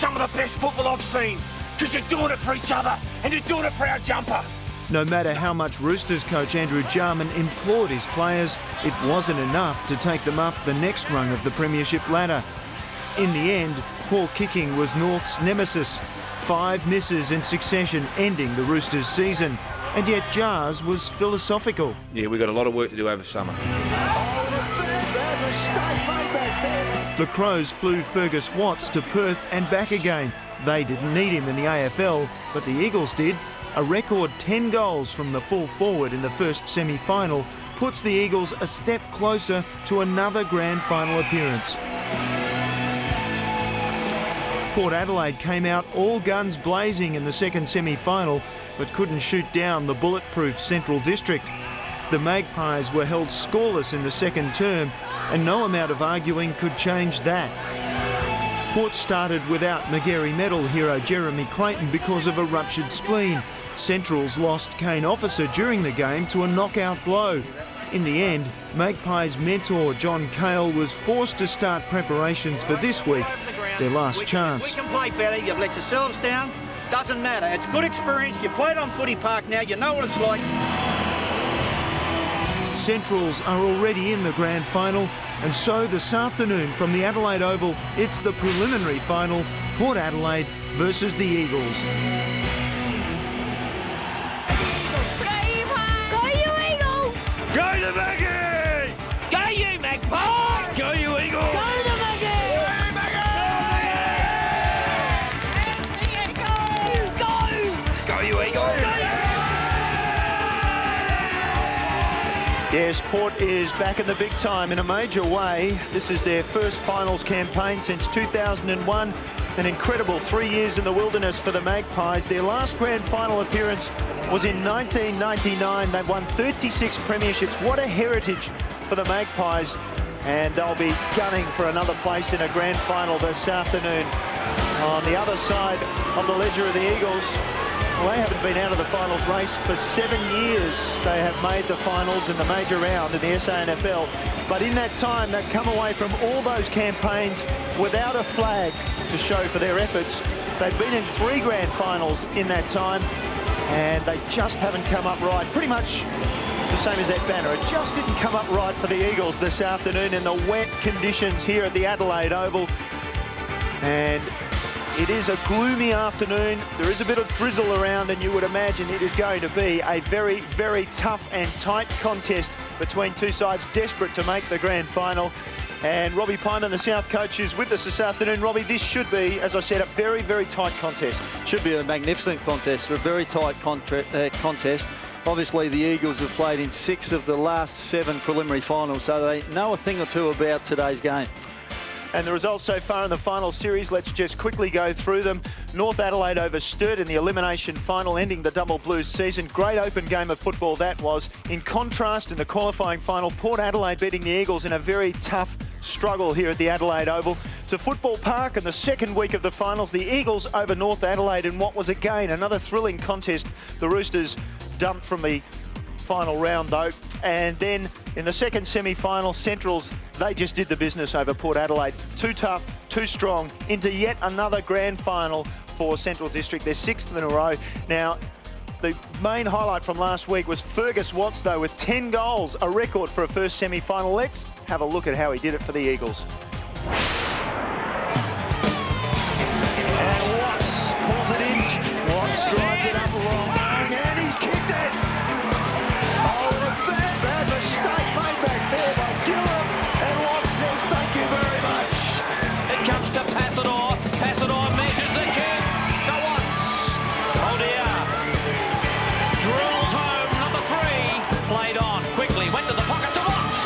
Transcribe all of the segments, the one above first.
some of the best football I've seen, because you're doing it for each other and you're doing it for our jumper. No matter how much Roosters coach Andrew Jarman implored his players, it wasn't enough to take them up the next rung of the premiership ladder. In the end, poor kicking was North's nemesis. 5 misses in succession ending the Roosters' season. And yet Jars was philosophical. Yeah, we've got a lot of work to do over summer. The Crows flew Fergus Watts to Perth and back again. They didn't need him in the AFL, but the Eagles did. A record 10 goals from the full forward in the first semi-final puts the Eagles a step closer to another grand final appearance. Port Adelaide came out all guns blazing in the second semi-final, but couldn't shoot down the bulletproof Central District. The Magpies were held scoreless in the second term, and no amount of arguing could change that. Port started without Magarey medal hero Jeremy Clayton because of a ruptured spleen. Central's lost Kane Officer during the game to a knockout blow. In the end, Magpies mentor John Cale was forced to start preparations for this week, their last chance. We can play better, you've let yourselves down, doesn't matter. It's good experience, you played on footy park now, you know what it's like. Centrals are already in the grand final, and so this afternoon from the Adelaide Oval, it's the preliminary final, Port Adelaide versus the Eagles. Go the Maggie! Go you Magpie! Go you Eagle! Go the Maggie! Go you Eagle! Yes, Port is back in the big time in a major way. This is their first finals campaign since 2001. An incredible 3 years in the wilderness for the Magpies. Their last grand final appearance was in 1999. They've won 36 premierships. What a heritage for the Magpies. And they'll be gunning for another place in a grand final this afternoon. On the other side of the ledger of the Eagles, well, they haven't been out of the finals race for 7 years. They have made the finals in the major round in the SANFL. But in that time, they've come away from all those campaigns without a flag to show for their efforts. They've been in 3 grand finals in that time, and they just haven't come up right. Pretty much the same as that banner. It just didn't come up right for the Eagles this afternoon in the wet conditions here at the Adelaide Oval. And it is a gloomy afternoon. There is a bit of drizzle around, and you would imagine it is going to be a very, very tough and tight contest between two sides desperate to make the grand final. And Robbie Pyman, the South coach, is with us this afternoon. Robbie, this should be, as I said, a very, very tight contest. Should be a magnificent contest, a very tight contest. Obviously, the Eagles have played in 6 of the last 7 preliminary finals, so they know a thing or two about today's game. And the results so far in the final series, let's just quickly go through them. North Adelaide over Sturt in the elimination final, ending the Double Blues season. Great open game of football that was. In contrast, in the qualifying final, Port Adelaide beating the Eagles in a very tough struggle here at the Adelaide Oval. To Football Park in the second week of the finals, the Eagles over North Adelaide in what was again another thrilling contest. The Roosters dumped from the final round though, and then in the second semi-final, Centrals, they just did the business over Port Adelaide. Too tough, too strong, into yet another grand final for Central District, their 6th in a row. Now, the main highlight from last week was Fergus Watts though, with 10 goals, a record for a first semi-final. Let's have a look at how he did it for the Eagles. And Watts pulls it in, Watts drives it up long, and he's kicked it. Oh, a bad mistake made back there by Gillum, and Watts says thank you very much. It comes to Passador. Passador measures the kick. To Watts. Oh dear. Drills home number 3. Played on quickly. Went to the pocket to Watts.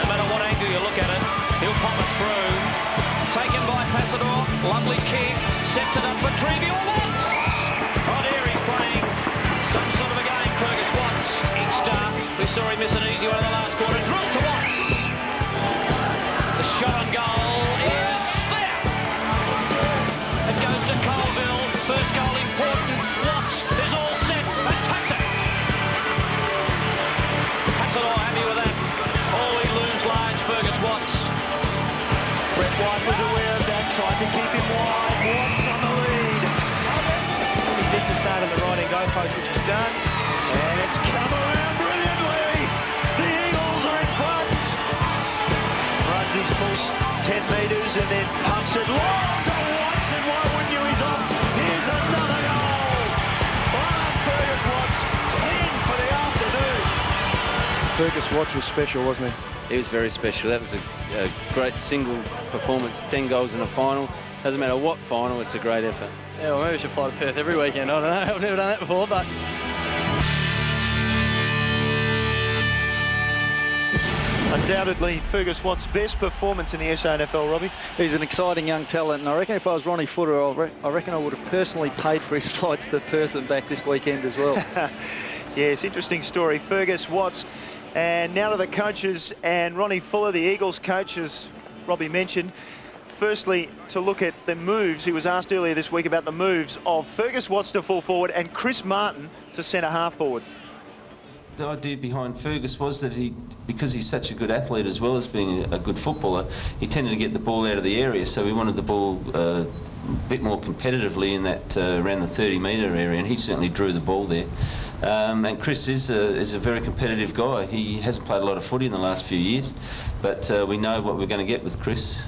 No matter what angle you look at it, he'll pop it through. Taken by Passador. Lovely kick. Sets it up for Trevior. Watts. Oh dear, he's playing some sort of a game. Fergus Watts. Inkster. We saw him miss an easy one in the last quarter. Drills to Watts. The shot on goal is there. It goes to Colville. First goal important. Watts is all set and takes it. Passador happy with that. Oh, he looms large, Fergus Watts. Brett White was aware of that, tried to keep him Eagles, 10 metres, and then pumps it long to Watson. Why wouldn't you? He's off. Here's another goal. Fergus Watts, 10 for the afternoon. Fergus Watts was special, wasn't he? He was very special. That was a great single performance. 10 goals in a final. Doesn't matter what final, it's a great effort. Yeah, well, maybe we should fly to Perth every weekend. I don't know. I've never done that before, but... Undoubtedly, Fergus Watts' best performance in the SANFL, Robbie. He's an exciting young talent, and I reckon if I was Ronnie Footer, I reckon I would have personally paid for his flights to Perth and back this weekend as well. Yes, interesting story. Fergus Watts. And now to the coaches, and Ronnie Fuller, the Eagles coach, as Robbie mentioned. Firstly, to look at the moves. He was asked earlier this week about the moves of Fergus Watts to full forward and Chris Martin to centre half forward. The idea behind Fergus was that because he's such a good athlete as well as being a good footballer, he tended to get the ball out of the area, so we wanted the ball a bit more competitively in that around the 30-metre area, and he certainly drew the ball there. And Chris is a very competitive guy. He hasn't played a lot of footy in the last few years, but we know what we're going to get with Chris.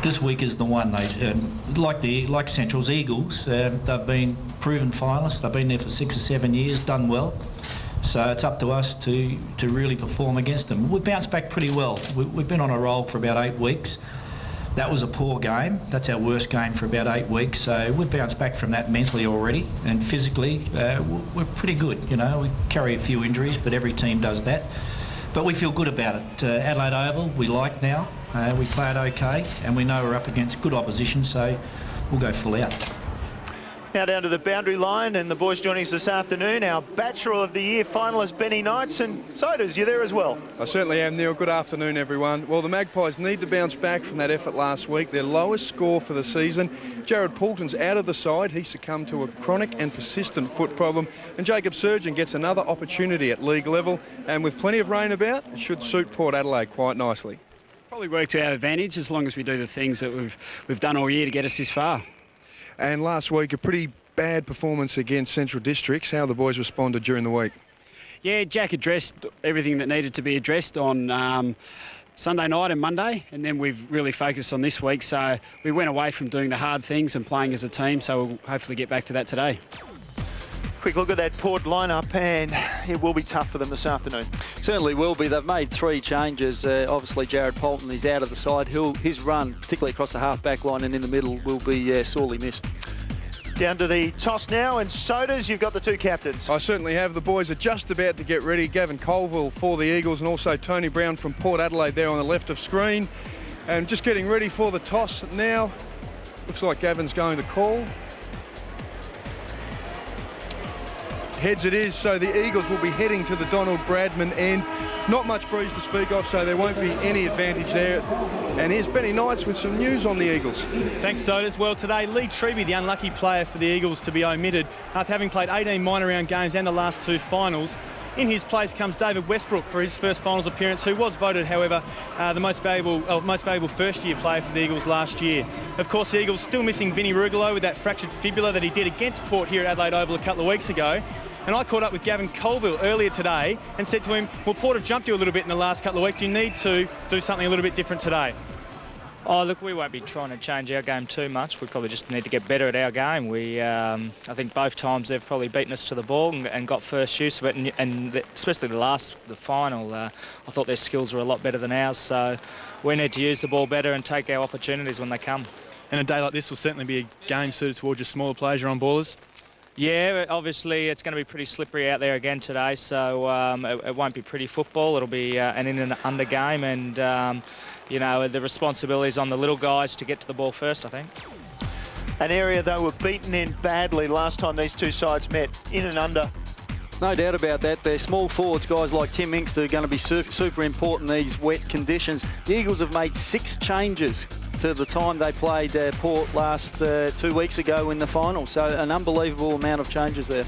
This week is the one. Like Central's Eagles, they've been proven finalists. They've been there for 6 or 7 years, done well. So it's up to us to really perform against them. We've bounced back pretty well. We've been on a roll for about 8 weeks. That was a poor game. That's our worst game for about 8 weeks. So we've bounced back from that mentally already, and physically we're pretty good. You know, we carry a few injuries, but every team does that. But we feel good about it. Adelaide Oval, we like now. We played okay, and we know we're up against good opposition, so we'll go full out. Now down to the boundary line, and the boys joining us this afternoon, our Bachelor of the Year finalist Benny Knights, and Sodas, you're there as well. I certainly am, Neil. Good afternoon, everyone. Well, the Magpies need to bounce back from that effort last week. Their lowest score for the season. Jared Poulton's out of the side. He succumbed to a chronic and persistent foot problem. And Jacob Surgeon gets another opportunity at league level. And with plenty of rain about, it should suit Port Adelaide quite nicely. Probably work to our advantage as long as we do the things that we've done all year to get us this far. And last week, a pretty bad performance against Central Districts. How the boys responded during the week? Yeah, Jack addressed everything that needed to be addressed on Sunday night and Monday, and then we've really focused on this week. So we went away from doing the hard things and playing as a team, so we'll hopefully get back to that today. Quick look at that Port lineup, and it will be tough for them this afternoon. Certainly will be. They've made 3 changes. Obviously, Jared Poulton is out of the side. His run, particularly across the half-back line and in the middle, will be sorely missed. Down to the toss now, and Sodas, you've got the 2 captains. I certainly have. The boys are just about to get ready. Gavin Colville for the Eagles, and also Tony Brown from Port Adelaide there on the left of screen. And just getting ready for the toss now. Looks like Gavin's going to call. Heads it is, so the Eagles will be heading to the Donald Bradman end. Not much breeze to speak of, so there won't be any advantage there. And here's Benny Knights with some news on the Eagles. Thanks, Sodas. Well, today, Lee Treby, the unlucky player for the Eagles to be omitted after having played 18 minor round games and the last 2 finals. In his place comes David Westbrook for his first finals appearance, who was voted, however, the most valuable first-year player for the Eagles last year. Of course, the Eagles still missing Vinny Rugolo with that fractured fibula that he did against Port here at Adelaide Oval a couple of weeks ago. And I caught up with Gavin Colville earlier today and said to him, well, Port have jumped you a little bit in the last couple of weeks. You need to do something a little bit different today. Oh, look, we won't be trying to change our game too much. We probably just need to get better at our game. I think both times they've probably beaten us to the ball and got first use of it, and especially the final, I thought their skills were a lot better than ours. So we need to use the ball better and take our opportunities when they come. And a day like this will certainly be a game suited towards your smaller players, your on-ballers. Yeah, obviously it's going to be pretty slippery out there again today, so it won't be pretty football. It'll be an in and under game, and you know, the responsibility is on the little guys to get to the ball first, I think. An area they were beaten in badly last time these 2 sides met, in and under. No doubt about that. They're small forwards, guys like Tim Inkster, are going to be super important in these wet conditions. The Eagles have made 6 changes to the time they played Port last 2 weeks ago in the final. So an unbelievable amount of changes there.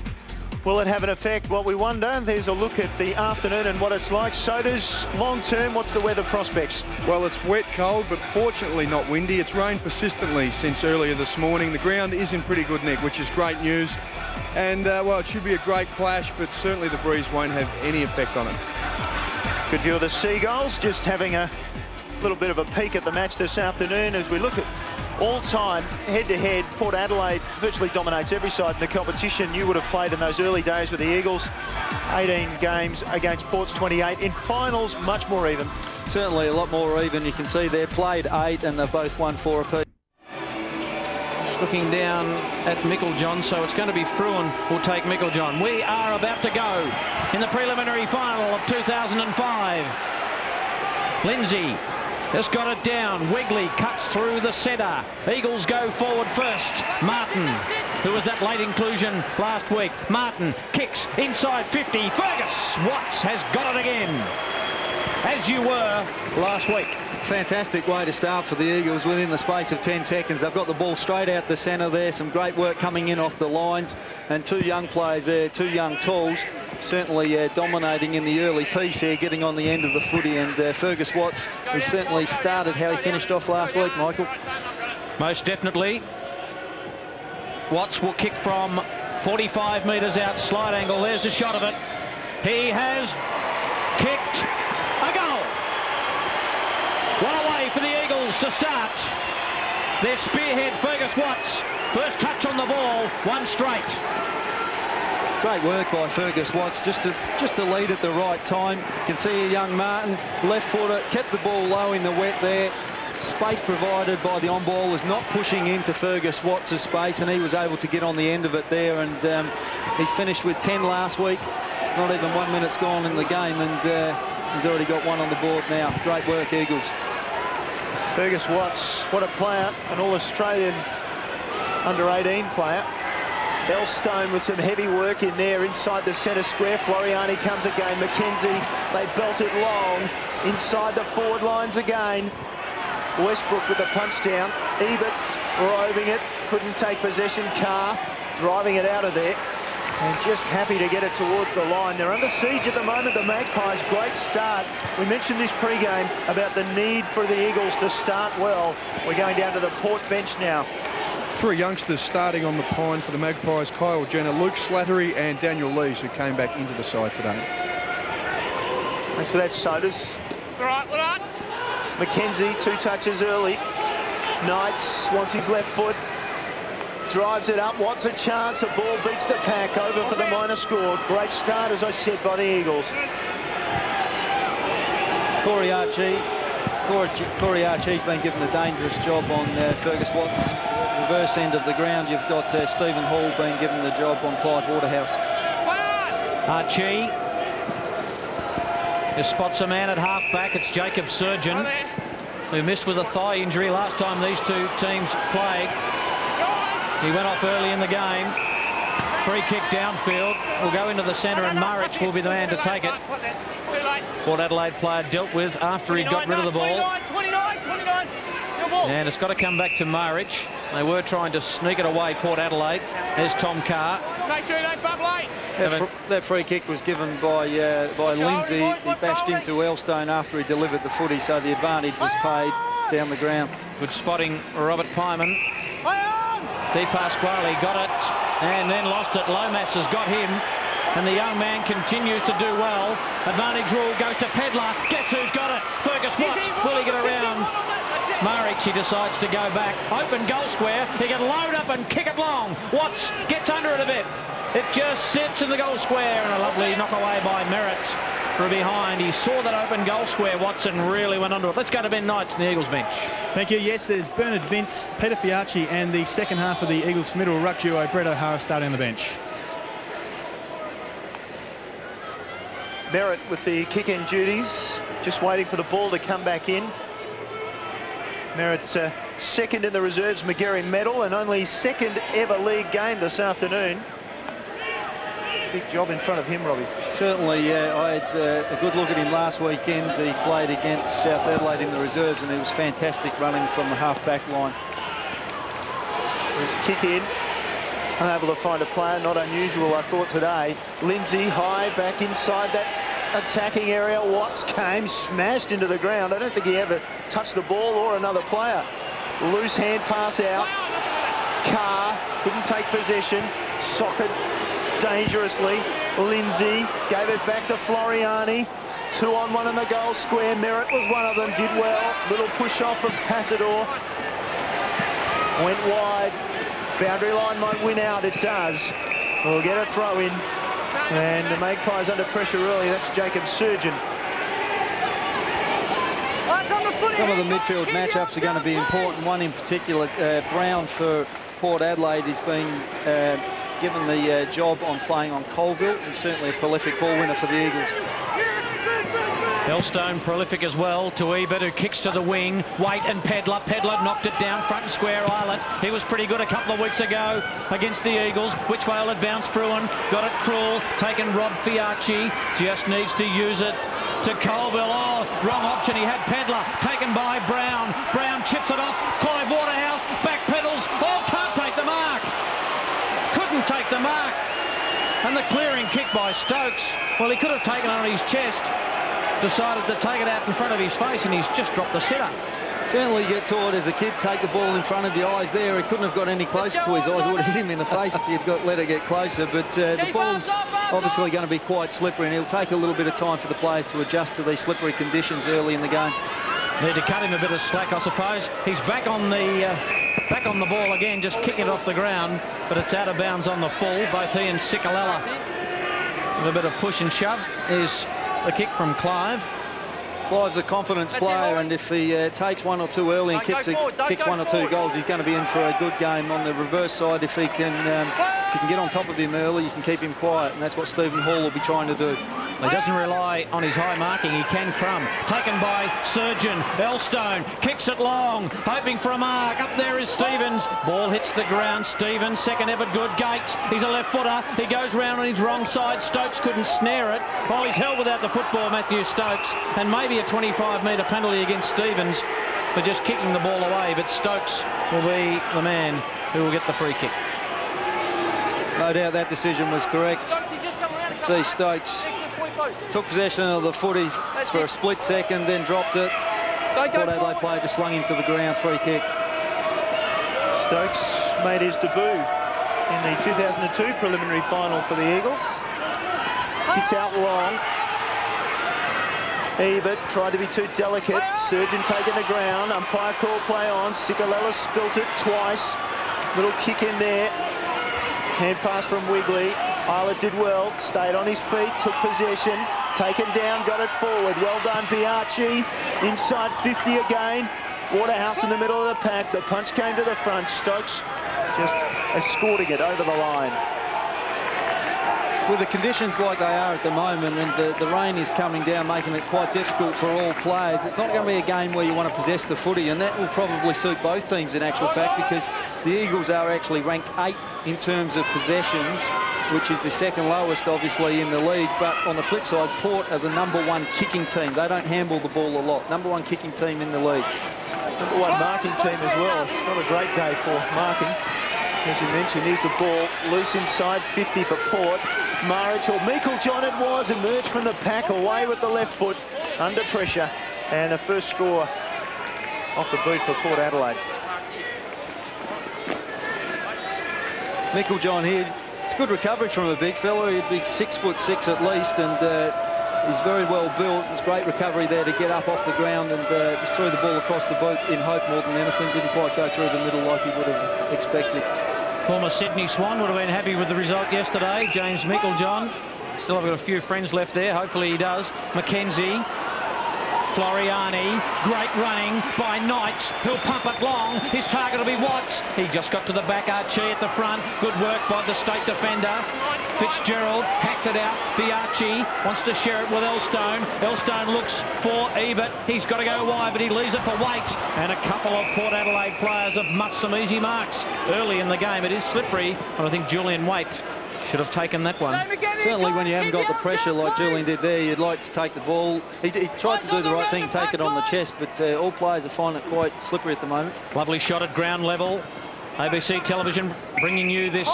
Will it have an effect? What we wonder. There's a look at the afternoon and what it's like. Sodas, long term, what's the weather prospects? Well, it's wet, cold, but fortunately not windy. It's rained persistently since earlier this morning. The ground is in pretty good nick, which is great news. And, well, it should be a great clash, but certainly the breeze won't have any effect on it. Good view of the Seagulls, just having a little bit of a peek at the match this afternoon as we look at all-time head-to-head. Port Adelaide virtually dominates every side in the competition. You would have played in those early days with the Eagles. 18 games against Port's 28. In finals, much more even. Certainly a lot more even. You can see they've played 8 and they've both won 4 apiece. Looking down at Meiklejohn, so it's going to be Fruin who'll take Meiklejohn. We are about to go in the preliminary final of 2005. Lindsay has got it down. Wigley cuts through the centre. Eagles go forward first. Martin, who was that late inclusion last week. Martin kicks inside 50. Fergus Watts has got it again, as you were last week. Fantastic way to start for the Eagles within the space of 10 seconds. They've got the ball straight out the centre there. Some great work coming in off the lines. And 2 young players there, 2 young tools, certainly dominating in the early piece here, getting on the end of the footy. And Fergus Watts, who certainly started how he finished off last week, Michael. Most definitely. Watts will kick from 45 metres out, slide angle. There's a shot of it. He has kicked a goal. One away for the Eagles to start their spearhead. Fergus Watts, first touch on the ball, 1 straight. Great work by Fergus Watts, just to lead at the right time. You can see a young Martin, left footer, kept the ball low in the wet there. Space provided by the on-ballers, not pushing into Fergus Watts' space, and he was able to get on the end of it there. And he's finished with 10 last week. It's not even 1 minute gone in the game, and he's already got 1 on the board now. Great work, Eagles. Fergus Watts, what a player, an All-Australian under-18 player. Elstone with some heavy work in there inside the centre square. Floriani comes again. McKenzie, they belt it long inside the forward lines again. Westbrook with a punch down. Ebert roving it, couldn't take possession. Carr driving it out of there. And just happy to get it towards the line. They're under siege at the moment, the Magpies. Great start. We mentioned this pre-game about the need for the Eagles to start well. We're going down to the Port bench now. 3 youngsters starting on the pine for the Magpies. Kyle Jenner, Luke Slattery and Daniel Lees, who came back into the side today. Thanks for that, Sodas. All right. McKenzie, 2 touches early. Knights wants his left foot. Drives it up, wants a chance. The ball beats the pack, over for the minor score. Great start, as I said, by the Eagles. Corey Archie's been given a dangerous job on Fergus Watts. Reverse end of the ground, you've got Stephen Hall being given the job on Clive Waterhouse. Archie spots a man at half-back. It's Jacob Surgeon, who missed with a thigh injury last time these 2 teams played. He went off early in the game. Free kick downfield. Will go into the centre, and Marich will be the man to take it. Port Adelaide player dealt with after he got rid of the ball. 29. And it's got to come back to Marich. They were trying to sneak it away, Port Adelaide. There's Tom Carr. Make sure you don't bump late. That free kick was given by Lindsay. He bashed into Elstone after he delivered the footy, so the advantage was paid down the ground. Good spotting, Robert Pyman. Di Pasquale got it and then lost it. Lomas has got him, and the young man continues to do well. Advantage rule goes to Pedlar. Guess who's got it? Fergus Watts. Will he get around Marich? He decides to go back. Open goal square. He can load up and kick it long. Watts gets under it a bit. It just sits in the goal square, and a lovely knock away by Merritt from behind. He saw that open goal square, Watson really went onto it. Let's go to Ben Knights in the Eagles bench. Thank you. Yes, there's Bernard Vince, Peter Fiacci, and the second half of the Eagles middle ruck duo, Brett O'Hara, starting on the bench. Merritt with the kick-in duties, just waiting for the ball to come back in. Merritt second in the reserves Magarey medal, and only second ever league game this afternoon. Big job in front of him, Robbie. Certainly, I had a good look at him last weekend. He played against South Adelaide in the reserves, and he was fantastic running from the half-back line. His kick in, unable to find a player, not unusual, I thought, today. Lindsay high back inside that attacking area. Watts came, smashed into the ground. I don't think he ever touched the ball or another player. Loose hand pass out. Carr couldn't take possession. Socket dangerously. Lindsay gave it back to Floriani. 2-on-1 in the goal square. Merritt was one of them, did well. Little push off of Passador. Went wide. Boundary line might win out. It does. We'll get a throw in. And the Magpies under pressure early. That's Jacob Surgeon. Some of the midfield matchups are going to be important. One in particular, Brown for Port Adelaide has been given the job on playing on Colville. He's certainly a prolific ball winner for the Eagles. Elstone prolific as well to Ebert, who kicks to the wing. Waite and Pedler. Pedler knocked it down front and square. Islet, he was pretty good a couple of weeks ago against the Eagles. Whichwell had bounced through and got it cruel. Taken Rob Fiacci. Just needs to use it to Colville. Oh, wrong option. He had Pedler. Taken by Brown. Brown chips it off. Clive Waterhouse back pedals. Oh, can't take the mark. Couldn't take the mark. And the clearing kick by Stokes. Well, he could have taken it on his chest. Decided to take it out in front of his face, and he's just dropped the sitter. Certainly you get taught as a kid, take the ball in front of your eyes there. He couldn't have got any closer to his eyes. It would have hit him in the face if he'd let it get closer. But the ball's obviously going to be quite slippery, and it'll take a little bit of time for the players to adjust to these slippery conditions early in the game. Need to cut him a bit of slack, I suppose. He's back on the ball again, just kicking it off the ground, but it's out of bounds on the full. Both he and Sikalala with a bit of push and shove. Is the kick from Clive. Clive's a confidence player, and if he takes one or two early and kicks one or two goals, he's going to be in for a good game. On the reverse side, if you can get on top of him early, you can keep him quiet, and that's what Stephen Hall will be trying to do. He doesn't rely on his high marking. He can crumb. Taken by Surgeon. Elstone kicks it long, hoping for a mark. Up there is Stevens. Ball hits the ground. Stevens, second ever good. Gates, he's a left footer. He goes round on his wrong side. Stokes couldn't snare it. Oh, he's held without the football, Matthew Stokes. And maybe a 25-metre penalty against Stevens for just kicking the ball away. But Stokes will be the man who will get the free kick. No doubt that decision was correct. See, Stokes took possession of the footy for a split second, then dropped it. Port Adelaide player just slung him to the ground, free kick. Stokes made his debut in the 2002 preliminary final for the Eagles. Kicks out long. Ebert tried to be too delicate. Surgeon taking the ground. Umpire call play on. Sikalala spilt it twice. Little kick in there. Hand pass from Wigley. Islet did well, stayed on his feet, took possession, taken down, got it forward. Well done, Biaggi. Inside 50 again. Waterhouse in the middle of the pack. The punch came to the front. Stokes just escorting it over the line. With the conditions like they are at the moment, and the rain is coming down, making it quite difficult for all players, it's not going to be a game where you want to possess the footy, and that will probably suit both teams in actual fact, because the Eagles are actually ranked 8th in terms of possessions, which is the second lowest, obviously, in the league. But on the flip side, Port are the #1 kicking team. They don't handle the ball a lot. #1 kicking team in the league. #1 marking team as well. It's not a great day for marking. As you mentioned, here's the ball. Loose inside 50 for Port. Marich, or Meiklejohn it was, emerged from the pack, away with the left foot, under pressure. And the first score off the boot for Port Adelaide. Meiklejohn here. Good recovery from a big fella. He'd be 6'6" at least, and he's very well built. It was great recovery there to get up off the ground and just threw the ball across the boot in hope more than anything. Didn't quite go through the middle like he would have expected. Former Sydney Swan would have been happy with the result yesterday. James Meiklejohn. Still have got a few friends left there. Hopefully he does. Mackenzie. Floriani, great running by Knights, who'll pump it long. His target will be Watts. He just got to the back, Archie at the front. Good work by the state defender. Fitzgerald hacked it out. Biaggi wants to share it with Elstone. Elstone looks for Ebert. He's got to go wide, but he leaves it for Waite. And a couple of Port Adelaide players have muffed some easy marks early in the game. It is slippery, and I think Julian Waite should have taken that one. Certainly when you haven't got the pressure like Julian did there, you'd like to take the ball. He tried to do the right thing, take it on the chest, but all players are finding it quite slippery at the moment. Lovely shot at ground level. ABC Television bringing you this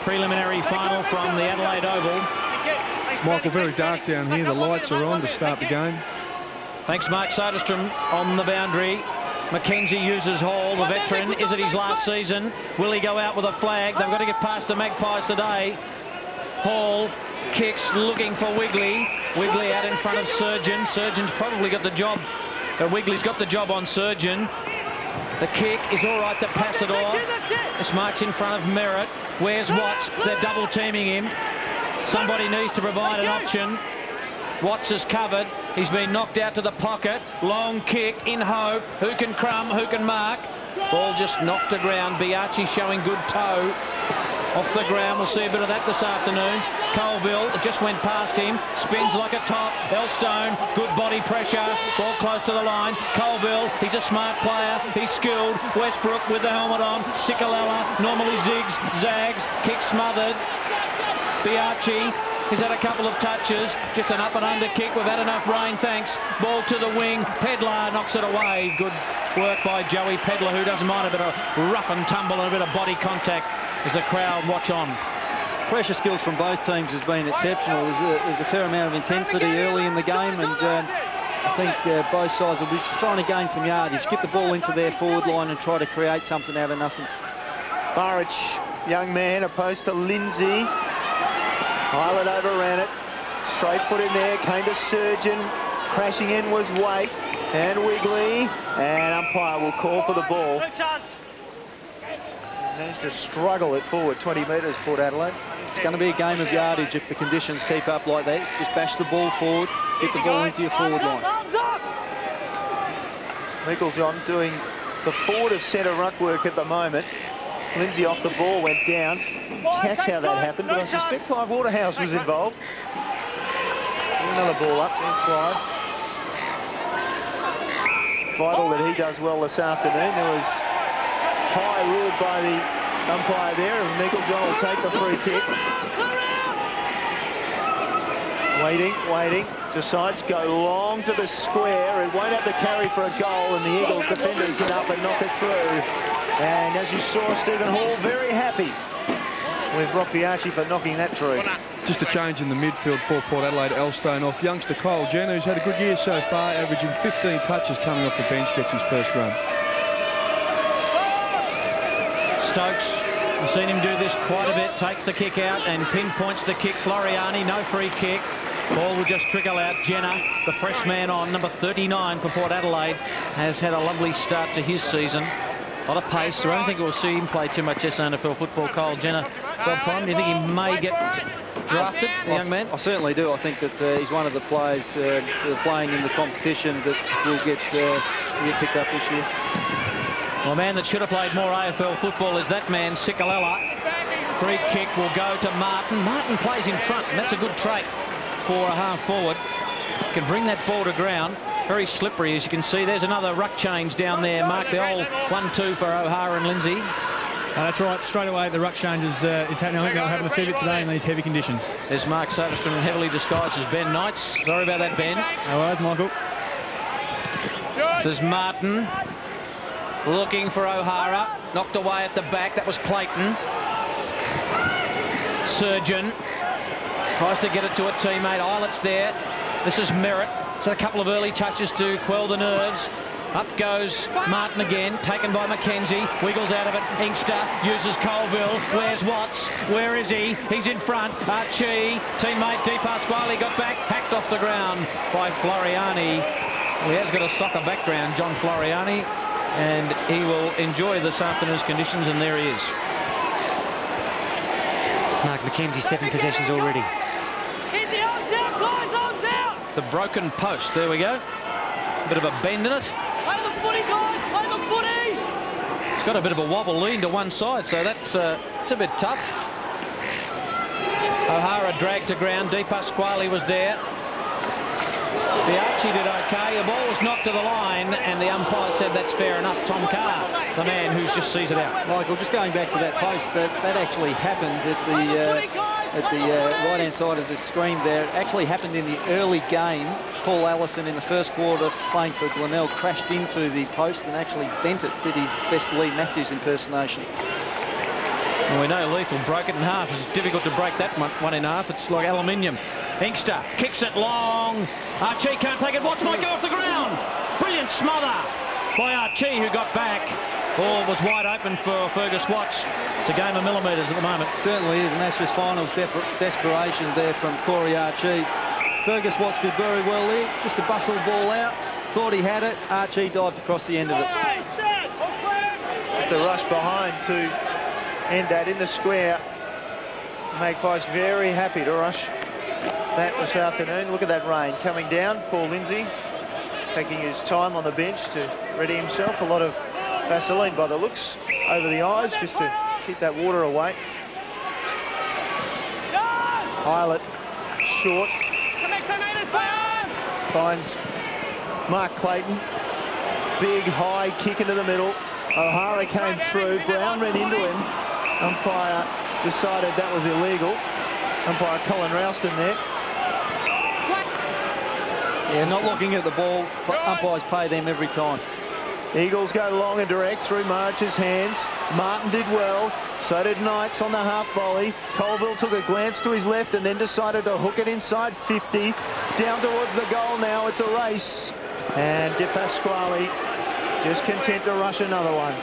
preliminary final from the Adelaide Oval. Michael, very dark down here. The lights are on to start the game. Thanks, Mark Soderstrom on the boundary. Mackenzie uses Hall, the veteran. Is it his last season? Will he go out with a flag? They've got to get past the Magpies today. Hall kicks, looking for Wigley. Wigley out in front of Surgeon. Surgeon's probably got the job. Wigley's got the job on Surgeon. The kick is all right to Passador. This marks in front of Merritt. Where's Watts? They're double teaming him. Somebody needs to provide an option. Watts is covered. He's been knocked out to the pocket. Long kick in hope. Who can crumb? Who can mark? Ball just knocked to ground. Biaggi showing good toe. Off the ground. We'll see a bit of that this afternoon. Colville, it just went past him. Spins like a top. Elstone, good body pressure. Ball close to the line. Colville, he's a smart player. He's skilled. Westbrook with the helmet on. Sikalala normally zigs, zags. Kick smothered. Biaggi, he's had a couple of touches. Just an up and under kick. We've had enough rain, thanks. Ball to the wing. Pedlar knocks it away. Good work by Joey Pedlar, who doesn't mind a bit of rough and tumble and a bit of body contact as the crowd watch on. Pressure skills from both teams has been exceptional. There's a fair amount of intensity early in the game, and I think both sides will be trying to gain some yardage, get the ball into their forward line and try to create something out of nothing. Burridge, young man, opposed to Lindsay. Highland overran it. Straight foot in there, came to Surgeon. Crashing in was Waite and Wigley. And umpire will call for the ball. Managed to struggle it forward 20 metres, Port Adelaide. It's going to be a game of yardage if the conditions keep up like that. Just bash the ball forward, get the ball into your forward line. Meiklejohn doing the forward of centre ruck work at the moment. Lindsay off the ball, went down. Catch how that happened, but I suspect Clive Waterhouse was involved. Another ball up, there's Clive. Vital that he does well this afternoon. There was high ruled by the umpire there, and Meiklejohn will take the free kick. Waiting, decides go long to the square. It won't have the carry for a goal, and the Eagles defenders get up and knock it through. And as you saw, Stephen Hall very happy with Roffiaci for knocking that through. Just a change in the midfield for Port Adelaide. Elstone off. Youngster Kyle Jenner, who's had a good year so far, averaging 15 touches coming off the bench, gets his first run. Stokes, we've seen him do this quite a bit, takes the kick out and pinpoints the kick. Floriani, no free kick. Ball will just trickle out. Jenner, the fresh man on, number 39 for Port Adelaide, has had a lovely start to his season. A lot of pace. I don't think we'll see him play too much SANFL football. Kyle Jenner, Bob Plum, do you think he may get drafted, the young man? I certainly do. I think that he's one of the players that are playing in the competition that will get picked up this year. Well, a man that should have played more AFL football is that man, Sikalala. Free kick will go to Martin. Martin plays in front, and that's a good trait for a half-forward. Can bring that ball to ground. Very slippery, as you can see. There's another ruck change down there. Mark the old 1-2 for O'Hara and Lindsay. That's right. Straight away, the ruck change is happening. I think that'll happen a fair bit today in these heavy conditions. There's Mark Soderstrom, heavily disguised as Ben Knights. Sorry about that, Ben. No worries, Michael. There's Martin. Looking for O'Hara. Knocked away at the back. That was Clayton. Surgeon. Tries to get it to a teammate. Eilett's there. This is Merritt. So a couple of early touches to quell the nerves. Up goes Martin again, taken by McKenzie. Wiggles out of it. Inkster uses Colville. Where's Watts? Where is he? He's in front. Archie, teammate Di Pasquale got back. Hacked off the ground by Floriani. Well, he has got a soccer background, John Floriani, and he will enjoy this afternoon's conditions, and there he is. Mark McKenzie, 7 possessions already. The broken post, there we go. A bit of a bend in it. Play the footy, guys! Play the footy! It's got a bit of a wobble lean to one side, so it's a bit tough. O'Hara dragged to ground. Di Pasquale was there. Biaggi did okay. The ball was knocked to the line, and the umpire said that's fair enough. Tom Carr, the man who just sees it out. Michael, just going back to that post, that actually happened at the right-hand side of the screen there. It actually happened in the early game. Paul Allison in the first quarter playing for Glenelg crashed into the post and actually bent it, did his best Lee Matthews impersonation. Well, we know Lethal broke it in half. It's difficult to break that one in half. It's like aluminium. Inkster kicks it long. Archie can't take it. Watts might go off the ground. Brilliant smother by Archie, who got back. Ball was wide open for Fergus Watts. It's a game of millimetres at the moment. Certainly is, and that's just finals desperation there from Corey Archie. Fergus Watts did very well there, just to bustle the ball out. Thought he had it. Archie dived across the end of it. Just a rush behind to end that in the square. Magpies very happy to rush that this afternoon. Look at that rain coming down. Paul Lindsay taking his time on the bench to ready himself. A lot of Vaseline by the looks over the eyes just to keep that water away. Eilert short. Finds Mark Clayton. Big high kick into the middle. O'Hara came through. Brown ran into him. Umpire decided that was illegal. Umpire Colin Ralston there. Yeah, not looking at the ball. Umpires pay them every time. Eagles go long and direct through March's hands. Martin did well. So did Knights on the half volley. Colville took a glance to his left and then decided to hook it inside 50. Down towards the goal now. It's a race. And De Pasquale just content to rush another one.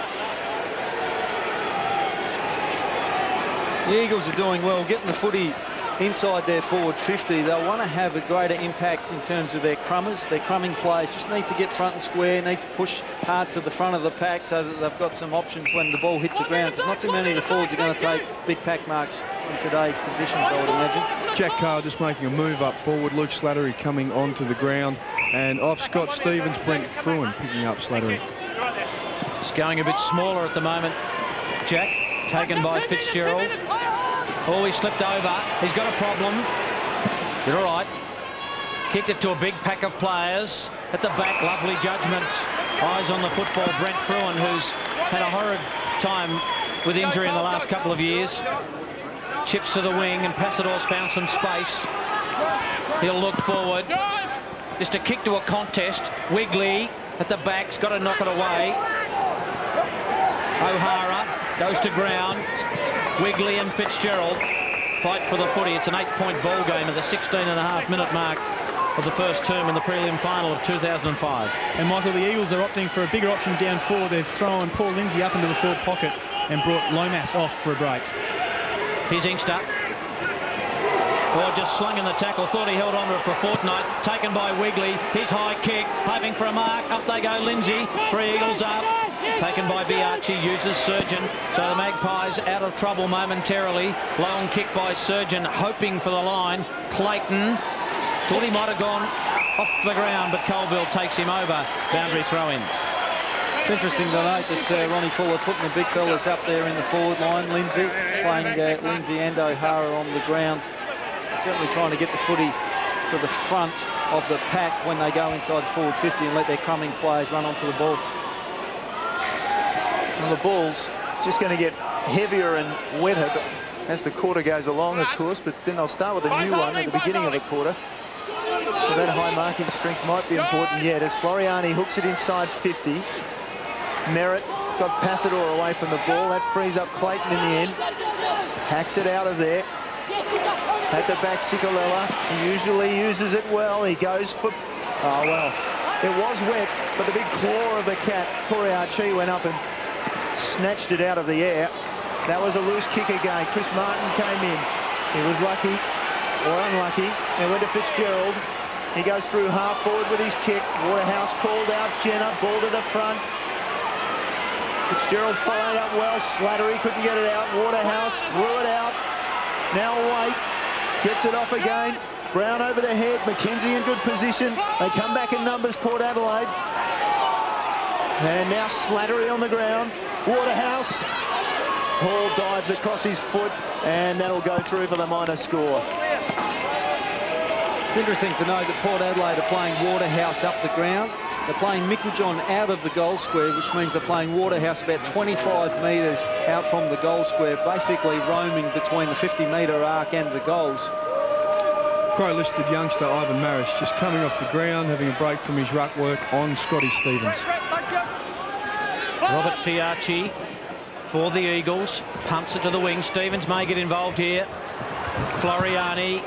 The Eagles are doing well, getting the footy inside their forward 50. They'll want to have a greater impact in terms of their crummers. Their crumming players just need to get front and square, need to push hard to the front of the pack so that they've got some options when the ball hits the ground, because not too many of the forwards are going to take big pack marks in today's conditions, I would imagine. Jack Carr just making a move up forward. Luke Slattery coming onto the ground. And off Scott Stevens, Brent Fruin picking up Slattery. It's going a bit smaller at the moment. Jack, taken by Fitzgerald. Oh, he slipped over. He's got a problem. You're all right. Kicked it to a big pack of players. At the back, lovely judgment. Eyes on the football, Brent Fruin, who's had a horrid time with injury in the last couple of years. Chips to the wing, and Passador's found some space. He'll look forward. Just a kick to a contest. Wigley at the back's got to knock it away. O'Hara goes to ground. Wigley and Fitzgerald fight for the footy. It's an 8-point ball game at the 16.5-minute mark of the first term in the prelim final of 2005. And Michael, the Eagles are opting for a bigger option down forward. They've thrown Paul Lindsay up into the forward pocket and brought Lomas off for a break. Here's Inkster. Oh, just slung in the tackle. Thought he held on to it for a fortnight. Taken by Wigley. His high kick. Hoping for a mark. Up they go, Lindsay. 3 Eagles up. Taken by Biarchi. Uses Surgeon. So the Magpies out of trouble momentarily. Long kick by Surgeon. Hoping for the line. Clayton. Thought he might have gone off the ground, but Colville takes him over. Boundary throw in. It's interesting to note that Ronnie Fuller putting the big fellas up there in the forward line. Lindsay playing Lindsay and O'Hara on the ground. Certainly trying to get the footy to the front of the pack when they go inside the forward 50 and let their crumbing players run onto the ball. Well, the ball's just going to get heavier and wetter as the quarter goes along, of course, but then they'll start with a new one at the beginning of the quarter. So that high marking strength might be important yet as Floriani hooks it inside 50. Merritt got Passador away from the ball. That frees up Clayton in the end. Hacks it out of there. At the back, Ciccolella. He usually uses it well. He goes for... Oh, well. It was wet, but the big claw of the cat, Corey Archie, went up and snatched it out of the air. That was a loose kick again. Chris Martin came in. He was lucky or unlucky. It went to Fitzgerald. He goes through half forward with his kick. Waterhouse called out Jenner. Ball to the front. Fitzgerald followed up well. Slattery couldn't get it out. Waterhouse threw it out. Now White gets it off again. Brown over the head. McKenzie in good position. They come back in numbers, Port Adelaide. And now Slattery on the ground. Waterhouse. Hall dives across his foot, and that'll go through for the minor score. It's interesting to know that Port Adelaide are playing Waterhouse up the ground. They're playing Micklejohn out of the goal square, which means they're playing Waterhouse about 25 metres out from the goal square, basically roaming between the 50-metre arc and the goals. Crow-listed youngster Ivan Maris just coming off the ground, having a break from his ruck work on Scotty Stevens. Robert Fiarchi for the Eagles. Pumps it to the wing. Stevens may get involved here. Floriani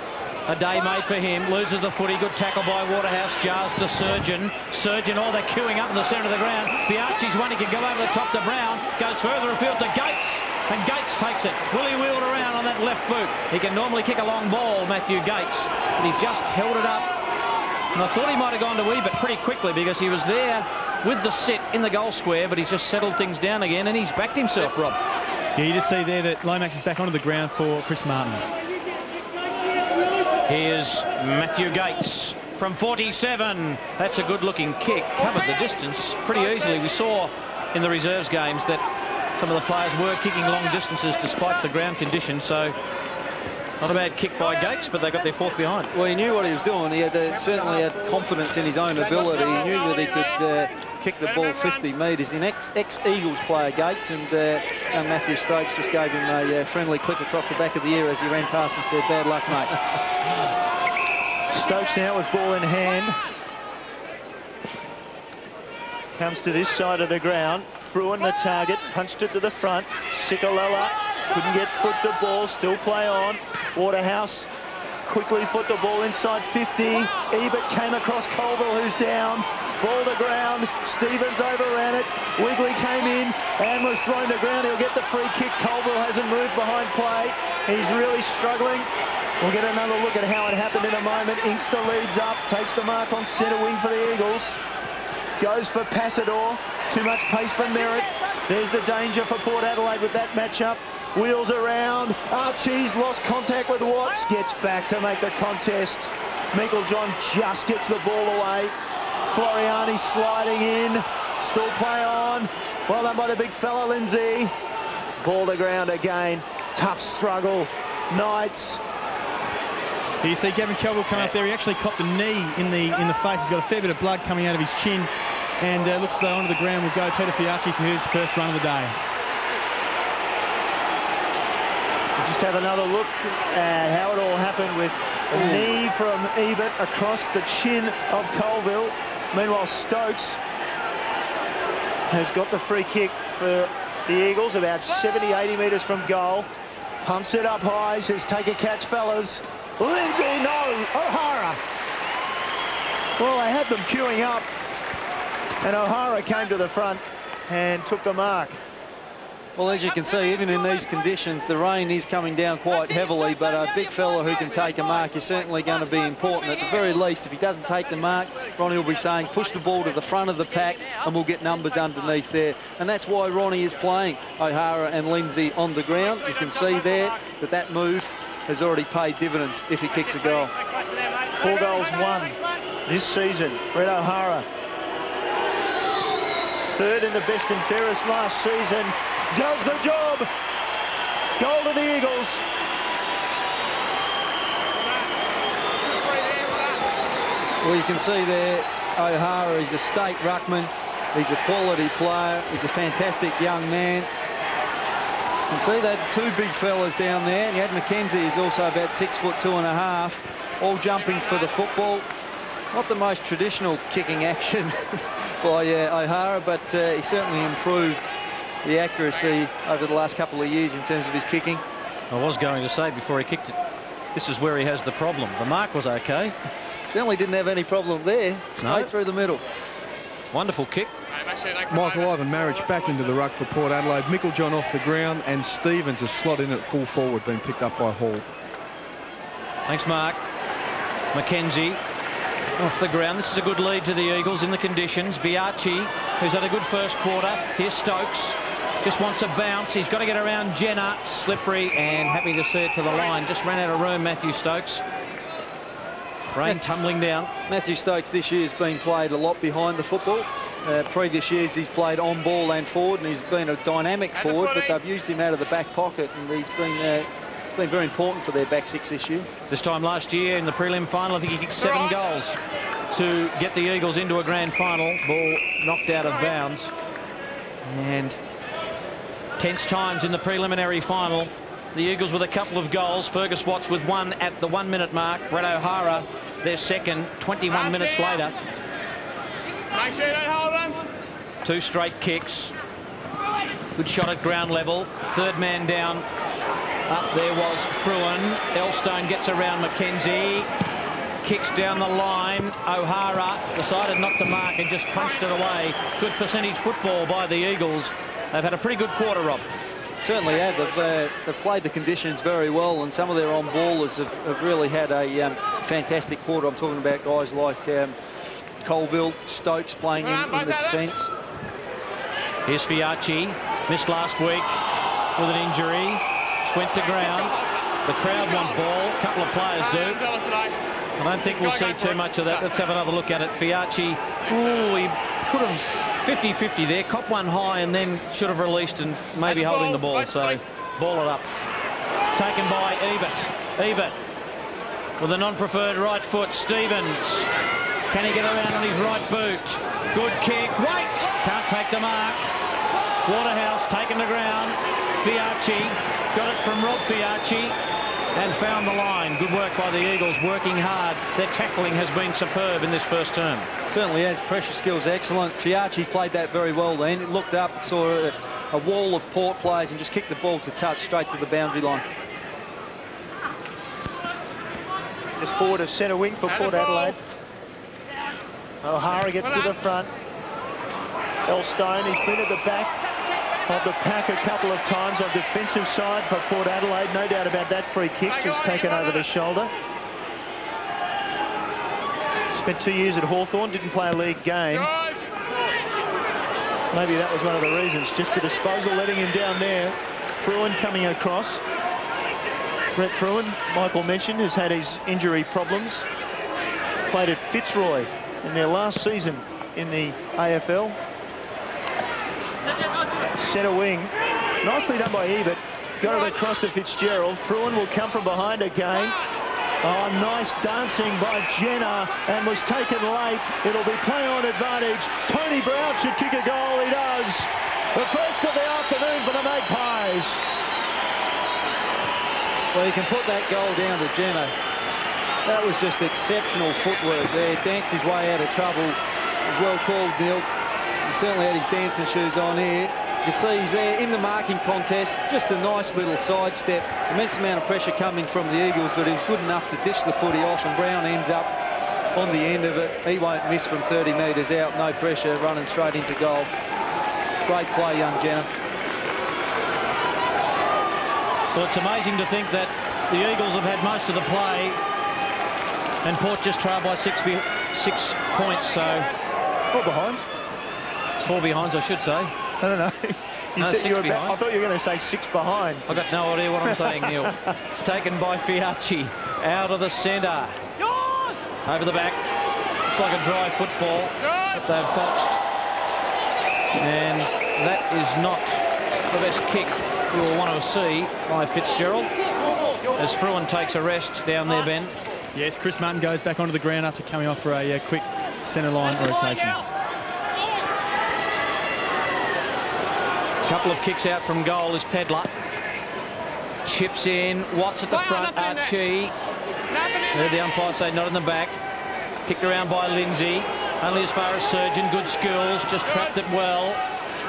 A day made for him. Loses the footy. Good tackle by Waterhouse. Jars to Surgeon. Surgeon, oh, they're queuing up in the centre of the ground. Biachi's one. He can go over the top to Brown. Goes further afield to Gates. And Gates takes it. Willie wheeled around on that left boot. He can normally kick a long ball, Matthew Gates. But he just held it up. And I thought he might have gone to Ebert pretty quickly because he was there with the sit in the goal square, but he's just settled things down again and he's backed himself, Rob. Yeah, you just see there that Lomax is back onto the ground for Chris Martin. Here's Matthew Gates from 47. That's a good-looking kick. Covered the distance pretty easily. We saw in the reserves games that some of the players were kicking long distances despite the ground conditions, so not a bad kick by Gates, but they got their fourth behind. Well, he knew what he was doing. He had certainly had confidence in his own ability. He knew that he could kick the ball 50 metres. An ex-Eagles player, Gates, and Matthew Stokes just gave him a friendly click across the back of the ear as he ran past and said, "Bad luck, mate." Stokes now with ball in hand. Comes to this side of the ground. Fruin the target, punched it to the front. Sikalala couldn't get foot the ball, still play on. Waterhouse quickly foot the ball inside 50. Ebert came across Colville, who's down. Ball to ground. Stevens overran it. Wigley came in and was thrown to ground. He'll get the free kick. Colville hasn't moved behind play. He's really struggling. We'll get another look at how it happened in a moment. Inkster leads up, takes the mark on centre wing for the Eagles. Goes for Passador. Too much pace for Merritt. There's the danger for Port Adelaide with that matchup. Wheels around. Archie's lost contact with Watts. Gets back to make the contest. Meiklejohn just gets the ball away. Floriani sliding in. Still play on. Well done by the big fella, Lindsay. Ball to ground again. Tough struggle. Knights. Here you see Gavin Kelville come up there. He actually copped a knee in the face. He's got a fair bit of blood coming out of his chin. And looks as though onto the ground will go Peter Fiacci for his first run of the day. We'll just have another look at how it all happened with a knee from Ebert across the chin of Colville. Meanwhile, Stokes has got the free kick for the Eagles, about 70, 80 metres from goal. Pumps it up high, says, "Take a catch, fellas." Lindsay, no, O'Hara. Well, they had them queuing up, and O'Hara came to the front and took the mark. Well, as you can see, even in these conditions, the rain is coming down quite heavily, but a big fella who can take a mark is certainly going to be important. At the very least, if he doesn't take the mark, Ronnie will be saying, push the ball to the front of the pack and we'll get numbers underneath there. And that's why Ronnie is playing O'Hara and Lindsay on the ground. You can see there that that move has already paid dividends if he kicks a goal. 4 goals won this season. Brett O'Hara, third in the best and fairest last season, does the job. Goal to the Eagles. Well, you can see there, O'Hara, he's a state ruckman. He's a quality player. He's a fantastic young man. You can see that two big fellas down there. And you had McKenzie, who's also about 6'2½", all jumping for the football. Not the most traditional kicking action by O'Hara, but he certainly improved the accuracy over the last couple of years in terms of his kicking. I was going to say before he kicked it, this is where he has the problem. The mark was okay. Certainly didn't have any problem there. Straight through the middle. Wonderful kick. Michael Ivan Marriage back into the ruck for Port Adelaide. Meiklejohn off the ground, and Stevens is slot in at full forward, being picked up by Hall. Thanks, Mark. McKenzie off the ground. This is a good lead to the Eagles in the conditions. Biachi, who's had a good first quarter. Here's Stokes. Just wants a bounce. He's got to get around Jenner. Slippery and happy to see it to the line. Just ran out of room, Matthew Stokes. Rain tumbling down. Matthew Stokes this year has been played a lot behind the football. Previous years he's played on ball and forward, and he's been a dynamic forward, but they've used him out of the back pocket, and he's been very important for their back six this year. This time last year in the prelim final, I think he kicked 7 goals to get the Eagles into a grand final. Ball knocked out of bounds. And tense times in the preliminary final. The Eagles with a couple of goals. Fergus Watts with one at the 1 minute mark. Brett O'Hara, their second, 21 minutes later. Make sure you don't hold them. 2 straight kicks. Good shot at ground level. Third man down Up there was Fruin. Elstone gets around Mackenzie. Kicks down the line. O'Hara decided not to mark and just punched it away. Good percentage football by the Eagles. They've had a pretty good quarter, Rob. Certainly have. They've played the conditions very well, and some of their on-ballers have really had a fantastic quarter. I'm talking about guys like Colville, Stokes playing in the defence. Here's Fiacci. Missed last week with an injury. Just went to ground. The crowd want ball. A couple of players do. I don't think we'll see too much of that. Let's have another look at it. Fiacci, he could have 50-50 there. Cop one high and then should have released and maybe holding the ball. So ball it up. Taken by Ebert. Ebert with a non-preferred right foot. Stevens. Can he get around on his right boot? Good kick. Wait! Can't take the mark. Waterhouse taken to ground. Fiacci got it from Rob Fiacci and found the line. Good work by the Eagles, working hard. Their tackling has been superb in this first term. Certainly has. Pressure skills excellent. Fiacci played that very well then. It looked up, saw a wall of Port players and just kicked the ball to touch straight to the boundary line. Just forward of centre wing for Port Adelaide. O'Hara gets to the front. Elstone, he's been at the back of the pack a couple of times on defensive side for Port Adelaide. No doubt about that free kick, just taken over the shoulder. Spent 2 years at Hawthorn, didn't play a league game. Maybe that was one of the reasons, just the disposal letting him down there. Fruin coming across. Brett Fruin, Michael mentioned, has had his injury problems. Played at Fitzroy in their last season in the AFL. Centre wing, nicely done by Ebert. Got it across to Fitzgerald. Fruin will come from behind again. Oh, nice dancing by Jenner, and was taken late. It'll be play on advantage. Tony Brown should kick a goal. He does. The first of the afternoon for the Magpies. Well, you can put that goal down to Jenner. That was just exceptional footwork there. Danced his way out of trouble. Well called, Neil. He certainly had his dancing shoes on here. You can see he's there in the marking contest. Just a nice little sidestep. Immense amount of pressure coming from the Eagles, but he was good enough to dish the footy off, and Brown ends up on the end of it. He won't miss from 30 metres out. No pressure, running straight into goal. Great play, young Jenner. Well, it's amazing to think that the Eagles have had most of the play and Port just trailed by 6 points, so... 4 behinds. 4 behinds, I should say. I don't know. You said you were about, I thought you were going to say 6 behinds. I've got no idea what I'm saying, Neil. Taken by Fiacci. Out of the centre. Over the back. Looks like a dry football. They've foxed. And that is not the best kick you'll want to see by Fitzgerald. As Fruin takes a rest down there, Ben. Yes, Chris Martin goes back onto the ground after coming off for a quick centre line rotation. Couple of kicks out from goal is Pedler. Chips in. Watts at the front. Archie. Heard the umpire say not in the back. Kicked around by Lindsay. Only as far as Surgeon. Good skills. Just trapped it well.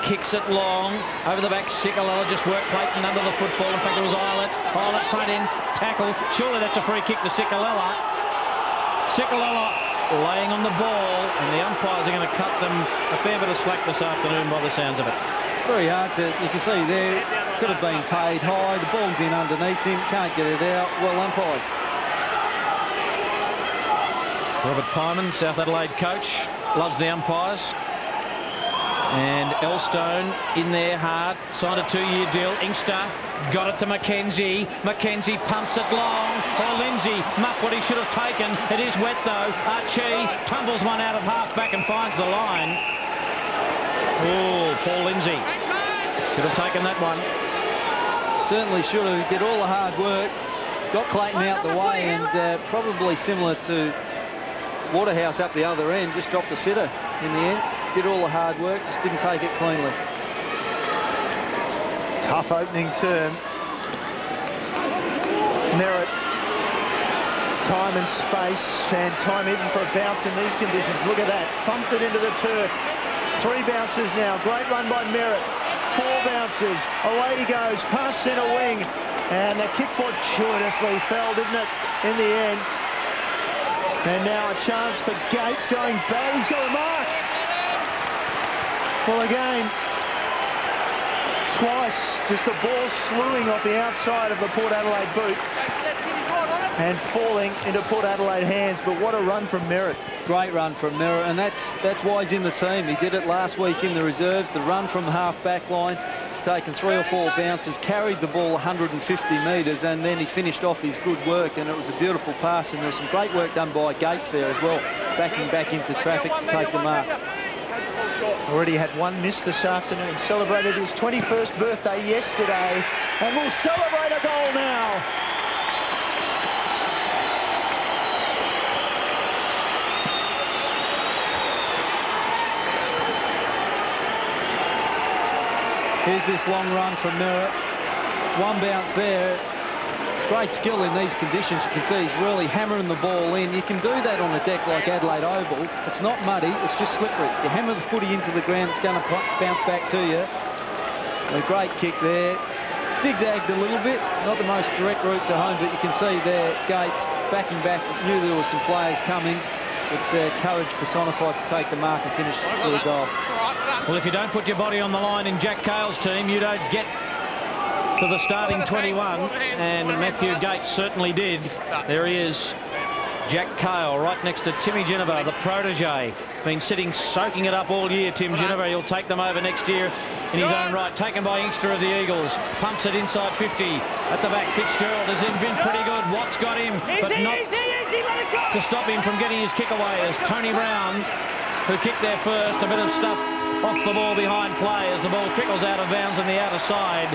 Kicks it long. Over the back. Sikalala just worked Clayton under the football. In fact, it was Eilert. Eilert front in. Tackle. Surely that's a free kick to Sikalala. Sikalala laying on the ball. And the umpires are going to cut them a fair bit of slack this afternoon by the sounds of it. Very hard to, you can see there, could have been paid high. The ball's in underneath him, can't get it out. Well umpired. Robert Pyman, South Adelaide coach, loves the umpires. And Elstone in there hard, signed a 2-year deal. Inkster got it to Mackenzie. Mackenzie pumps it long. Oh, Lindsay mucked what he should have taken. It is wet though. Archie tumbles one out of half back and finds the line. Oh, Paul Lindsay should have taken that one. Certainly should have. He did all the hard work, got Clayton out the way, and probably similar to Waterhouse up the other end, just dropped a sitter in the end. Did all the hard work, just didn't take it cleanly. Tough opening term. Merritt, time and space, and time even for a bounce in these conditions. Look at that, thumped it into the turf. 3 bounces now, great run by Merritt. 4 bounces, away he goes, past centre wing. And the kick fortuitously fell, didn't it, in the end. And now a chance for Gates going back. He's got a mark. Well, again, twice, just the ball slewing off the outside of the Port Adelaide boot and falling into Port Adelaide hands. But what a run from Merritt. Great run from Merritt, and that's why he's in the team. He did it last week in the reserves. The run from the half-back line. He's taken 3 or 4 bounces, carried the ball 150 metres, and then he finished off his good work, and it was a beautiful pass, and there was some great work done by Gates there as well, backing back into traffic to take the mark. Already had one miss this afternoon. Celebrated his 21st birthday yesterday, and will celebrate a goal now. Here's this long run from Merritt. One bounce there. It's great skill in these conditions. You can see he's really hammering the ball in. You can do that on a deck like Adelaide Oval. It's not muddy, it's just slippery. You hammer the footy into the ground, it's going to bounce back to you. A great kick there. Zigzagged a little bit, not the most direct route to home, but you can see there Gates backing back. Knew there were some players coming. But courage personified to take the mark and finish with a goal. Well, if you don't put your body on the line in Jack Cale's team, you don't get to the starting 21, and Matthew Gates certainly did. There he is, Jack Cale, right next to Timmy Ginnivan, the protege. Been sitting, soaking it up all year, Tim Ginnivan. He'll take them over next year in his own right. Taken by Inkster of the Eagles. Pumps it inside 50. At the back, Fitzgerald has been pretty good. Watt's got him, but not to stop him from getting his kick away. As Tony Brown, who kicked there first, a bit of stuff off the ball behind play as the ball trickles out of bounds on the outer side.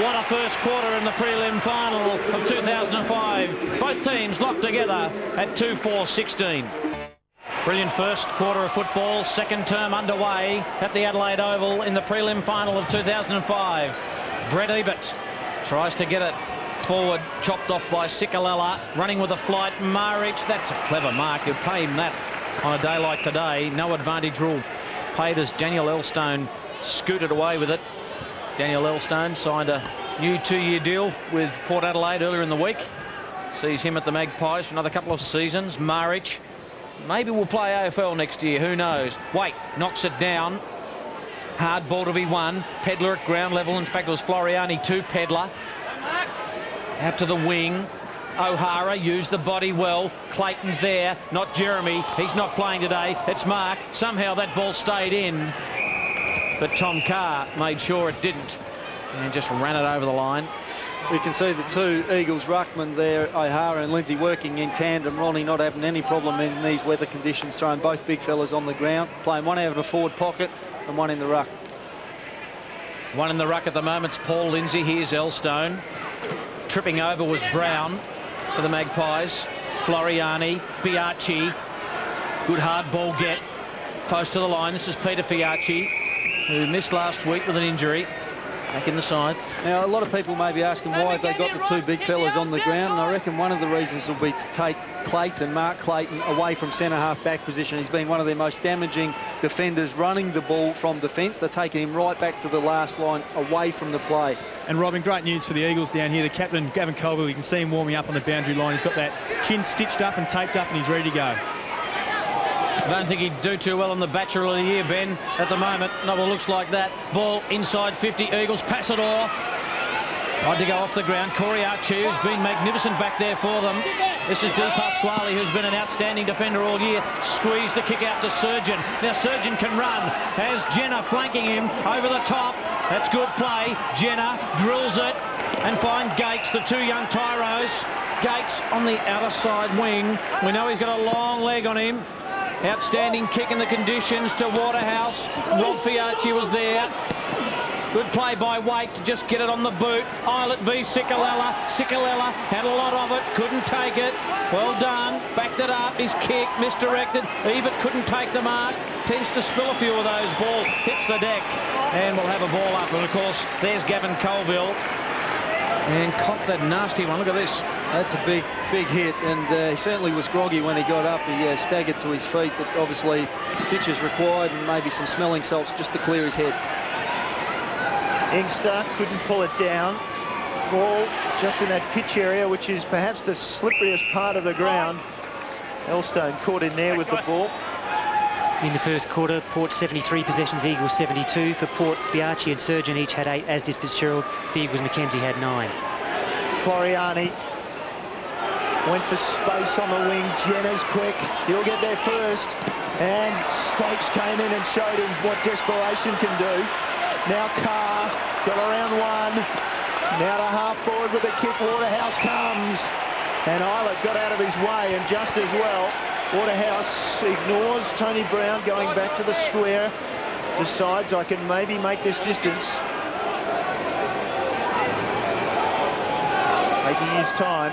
What a first quarter in the prelim final of 2005. Both teams locked together at 2-4-16. Brilliant first quarter of football, second term underway at the Adelaide Oval in the prelim final of 2005. Brett Ebert tries to get it forward, chopped off by Sikalella, running with a flight. Maric, that's a clever mark. You'd pay him that on a day like today. No advantage rule paid as Daniel Elstone scooted away with it. Daniel Elstone signed a new 2-year deal with Port Adelaide earlier in the week. Sees him at the Magpies for another couple of seasons. Maric, maybe we'll play AFL next year, who knows. Wait, knocks it down. Hard ball to be won. Pedler at ground level. In fact, it was Floriani to Pedler. Out to the wing. O'Hara used the body well. Clayton's there, not Jeremy. He's not playing today. It's Mark. Somehow that ball stayed in. But Tom Carr made sure it didn't and just ran it over the line. You can see the two Eagles ruckmen there, O'Hara and Lindsay, working in tandem. Ronnie not having any problem in these weather conditions, throwing both big fellas on the ground, playing one out of a forward pocket and one in the ruck. One in the ruck at the moment's Paul Lindsay. Here's Elstone. Tripping over was Brown for the Magpies. Floriani, Fiacci. Good hard ball get. Close to the line. This is Peter Fiacci, who missed last week with an injury. Back in the side. Now, a lot of people may be asking why have they got the two big fellas on the ground, and I reckon one of the reasons will be to take Clayton, Mark Clayton, away from centre-half back position. He's been one of their most damaging defenders running the ball from defence. They're taking him right back to the last line, away from the play. And Robin, great news for the Eagles down here. The captain, Gavin Colville, you can see him warming up on the boundary line. He's got that chin stitched up and taped up and he's ready to go. I don't think he'd do too well on the Bachelor of the Year, Ben, at the moment. Not what looks like that. Ball inside 50, Eagles, Passador. Tried to go off the ground. Corey Archie, who's been magnificent back there for them. This is Di Pasquale, who's been an outstanding defender all year. Squeezed the kick out to Surgeon. Now Surgeon can run. Has Jenner flanking him over the top. That's good play. Jenner drills it and finds Gates, the two young Tyros. Gates on the outer side wing. We know he's got a long leg on him. Outstanding kick in the conditions to Waterhouse. Rob Fiacci was there. Good play by Waite to just get it on the boot. Eilert v Sikalella. Sikalella had a lot of it, couldn't take it. Well done, backed it up. His kick misdirected. Ebert couldn't take the mark. Tends to spill a few of those. Ball hits the deck and we'll have a ball up. And of course, there's Gavin Colville. And caught that nasty one. Look at this. That's a big hit, and he certainly was groggy when he got up. He staggered to his feet, but obviously stitches required and maybe some smelling salts just to clear his head. Inkster couldn't pull it down. Ball just in that pitch area, which is perhaps the slipperiest part of the ground. Elstone caught in there with the ball. In the first quarter, Port 73 possessions, Eagles 72. For Port, Biaggi and Surgeon each had 8, as did Fitzgerald. For the Eagles, Mackenzie had 9. Floriani went for space on the wing. Jenner's quick. He'll get there first. And Stokes came in and showed him what desperation can do. Now Carr got around one. Now to half forward with the kick. Waterhouse comes. And Eilert got out of his way, and just as well. Waterhouse ignores Tony Brown going back to the square. Decides I can maybe make this distance. Taking his time.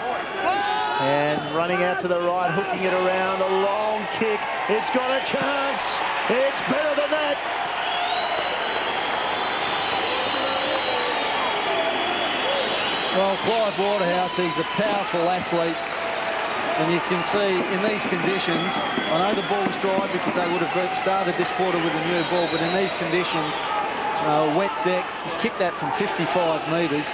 And running out to the right, hooking it around. A long kick. It's got a chance. It's better than that. Well, Clive Waterhouse, he's a powerful athlete. And you can see in these conditions, I know the ball's dry because they would have started this quarter with a new ball, but in these conditions, wet deck, he's kicked that from 55 metres.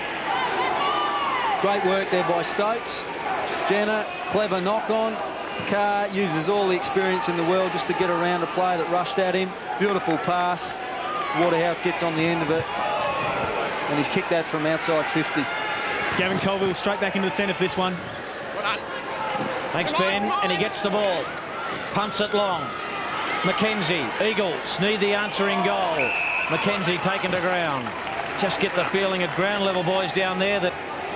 Great work there by Stokes. Jenner, clever knock-on. Carr uses all the experience in the world just to get around a player that rushed at him. Beautiful pass. Waterhouse gets on the end of it. And he's kicked that from outside 50. Gavin Colville straight back into the centre for this one. Thanks, Ben, and he gets the ball. Punts it long. Mackenzie, Eagles need the answering goal. Mackenzie taken to ground. Just get the feeling at ground level, boys, down there, that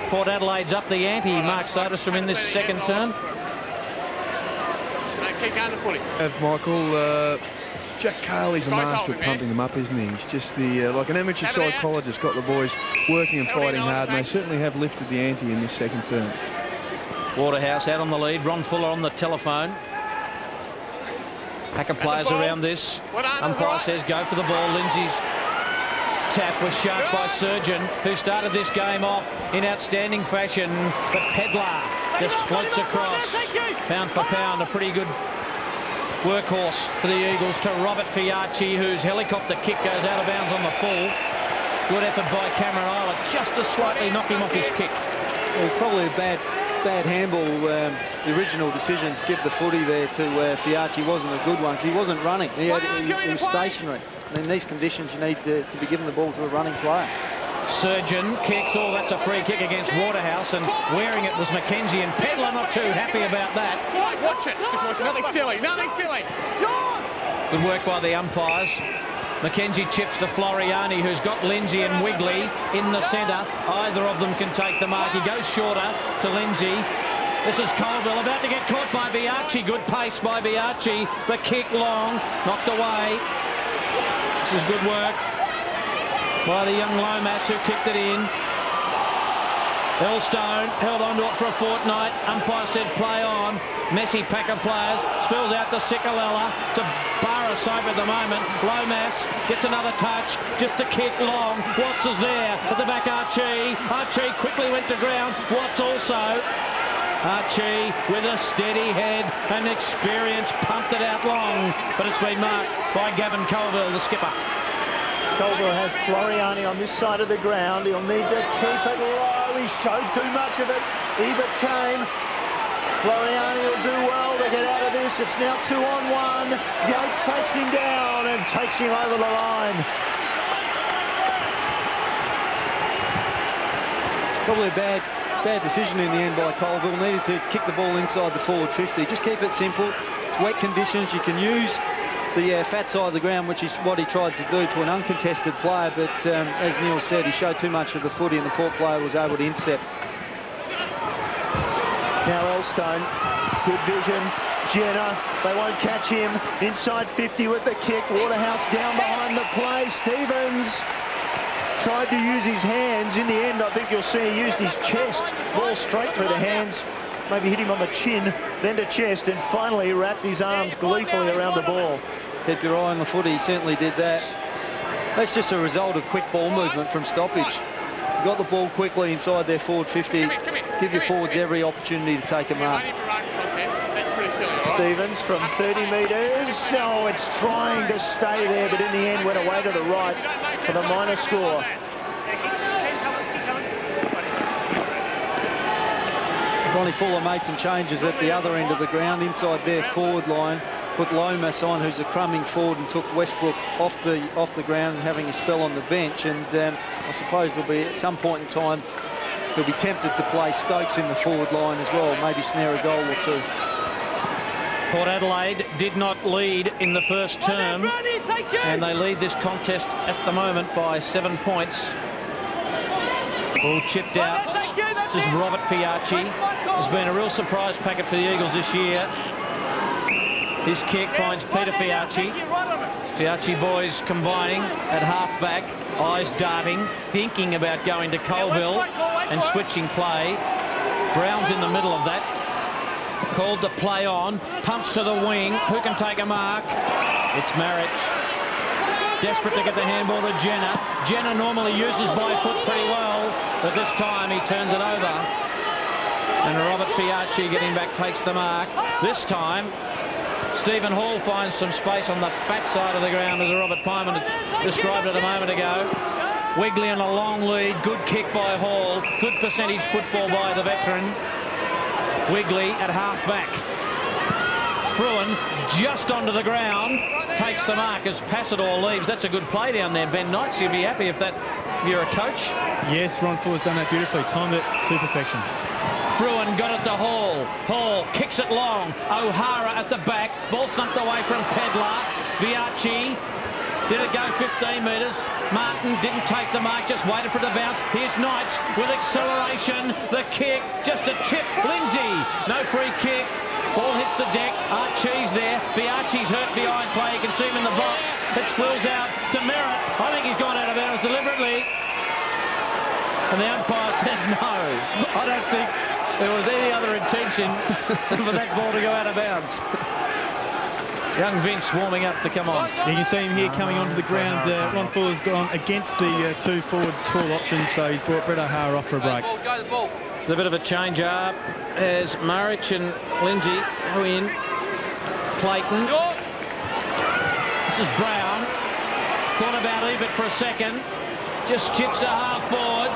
Port Adelaide's up the ante. Mark Soderstrom in this second term. Michael, Jack Carley's a master at pumping them up, isn't he? He's just the like an amateur psychologist, got the boys working and fighting hard, and they certainly have lifted the ante in this second term. Waterhouse out on the lead. Ron Fuller on the telephone. Pack of players around this. Umpire says go for the ball. Lindsay's tap was sharp by Surgeon, who started this game off in outstanding fashion. But Pedlar just floats across. Pound for pound, a pretty good workhorse for the Eagles to Robert Fiacci, whose helicopter kick goes out of bounds on the full. Good effort by Cameron Eilert, just to slightly knock him off his kick. It was probably a bad handball. The original decision to give the footy there to Fiacci wasn't a good one, because he wasn't running. He was stationary. And in these conditions, you need to be giving the ball to a running player. Surgeon kicks. Oh, that's a free kick against Waterhouse, and wearing it was Mackenzie, and Pedlar not too happy about that. Watch it. Just watch. Nothing silly. Nothing silly. Good work by the umpires. Mackenzie chips to Floriani, who's got Lindsay and Wigley in the centre. Either of them can take the mark. He goes shorter to Lindsay. This is Colville about to get caught by Biaggi. Good pace by Biaggi. The kick long, knocked away. This is good work by the young Lomas, who kicked it in. Elstone held on to it for a fortnight. Umpire said play on. Messy pack of players. Spills out to Sikalella. To Barra safe at the moment. Lomas gets another touch. Just a kick long. Watts is there. At the back, Archie. Archie quickly went to ground. Watts also. Archie with a steady head and experience pumped it out long. But it's been marked by Gavin Colville, the skipper. Colville has Floriani on this side of the ground. He'll need to keep it low. He showed too much of it. Ebert came. Floriani will do well to get out of this. It's now 2-on-1. Yates takes him down and takes him over the line. Probably a bad decision in the end by Colville. Needed to kick the ball inside the forward 50. Just keep it simple. It's wet conditions. You can use the fat side of the ground, which is what he tried to do to an uncontested player, but as Neil said, he showed too much of the footy and the Port player was able to intercept. Now Elstone, good vision. Jenner, they won't catch him. Inside 50 with the kick. Waterhouse down behind the play. Stevens tried to use his hands. In the end, I think you'll see he used his chest. Ball straight through the hands. Maybe hit him on the chin, then to chest, and finally wrapped his arms gleefully around the ball. Kept your eye on the footy, he certainly did that. That's just a result of quick ball movement from stoppage. You got the ball quickly inside their forward 50. Give your forwards every opportunity to take a mark. Stevens from 30 metres. Oh, it's trying to stay there, but in the end went away to the right for the minor score. Ronnie Fuller made some changes at the other end of the ground, inside their forward line. Put Lomas on, who's a crumbing forward, and took Westbrook off the ground, having a spell on the bench. And I suppose there'll be at some point in time he'll be tempted to play Stokes in the forward line as well, maybe snare a goal or two. Port Adelaide did not lead in the first term, and they lead this contest at the moment by 7 points. Ball chipped out. This is Robert Fiacci. Has been a real surprise packet for the Eagles this year. His kick finds Peter Fiacci. Fiacci boys combining at half-back, eyes darting, thinking about going to Colville and switching play. Brown's in the middle of that. Called to play on, pumps to the wing. Who can take a mark? It's Maric. Desperate to get the handball to Jenner. Jenner normally uses by foot pretty well, but this time he turns it over. And Robert Fiacci getting back takes the mark. This time Stephen Hall finds some space on the fat side of the ground, as Robert Pyman described it a moment ago. Wigley in a long lead, good kick by Hall, good percentage football by the veteran. Wigley at half-back. Fruin just onto the ground, takes the mark as Passador leaves. That's a good play down there, Ben Knights. You'd be happy if you're a coach. Yes, Ron Fuller's done that beautifully, timed it to perfection. Fruin got it to Hall. Hall kicks it long. O'Hara at the back. Ball thumped away from Pedlar. Viacci. Did it go 15 metres? Martin didn't take the mark, just waited for the bounce. Here's Knights with acceleration. The kick, just a chip. Lindsay, no free kick. Ball hits the deck. Archie's there. Viacci's hurt behind play. You can see him in the box. It spills out to Merritt. I think he's gone out of bounds deliberately. And the umpire says no. I don't think there was any other intention for that ball to go out of bounds. Young Vince warming up to come on. You can see him here coming onto the ground. Ron Fuller's gone against the two forward tall options, so he's brought Brett O'Hara off for a break. It's a bit of a change up as Maric and Lindsay go in. Clayton. This is Brown. Thought about Ebert for a second. Just chips to half forward.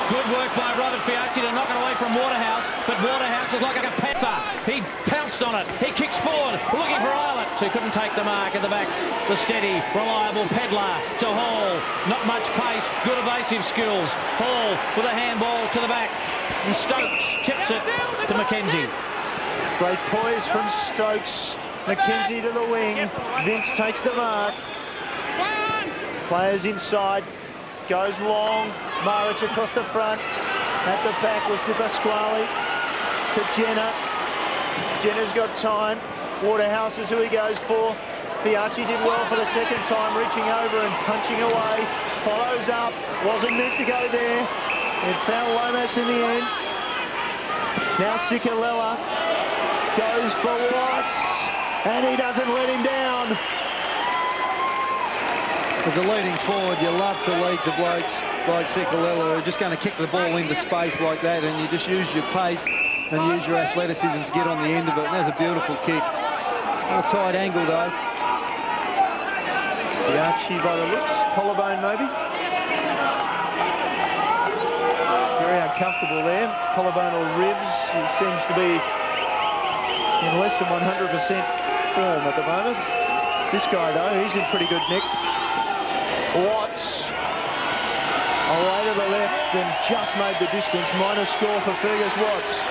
Good work by Robert Fiacci to knock it away from Waterhouse, but Waterhouse is like a panther. He pounced on it. He kicks forward, looking for Eilert. So he couldn't take the mark at the back. The steady, reliable Pedlar to Hall. Not much pace, good evasive skills. Hall with a handball to the back. And Stokes chips it to McKenzie. Great poise from Stokes. McKenzie to the wing. Vince takes the mark. Players inside. Goes long. Maric across the front. At the back was De Pasquale to Jenner. Jenner's got time. Waterhouse is who he goes for. Fiacci did well for the second time, reaching over and punching away. Follows up. Wasn't meant to go there. It found Lomas in the end. Now Sikalella goes for Watts, and he doesn't let him down. As a leading forward, you love to lead to blokes like Sikalella who are just going to kick the ball into space like that, and you just use your pace and use your athleticism to get on the end of it. And there's a beautiful kick. A tight angle though. Fiacci by the looks, collarbone maybe. Very uncomfortable there. Collarbone or ribs. He seems to be in less than 100% form at the moment. This guy though, he's in pretty good nick. Watts away to the left and just made the distance. Minor score for Fergus Watts.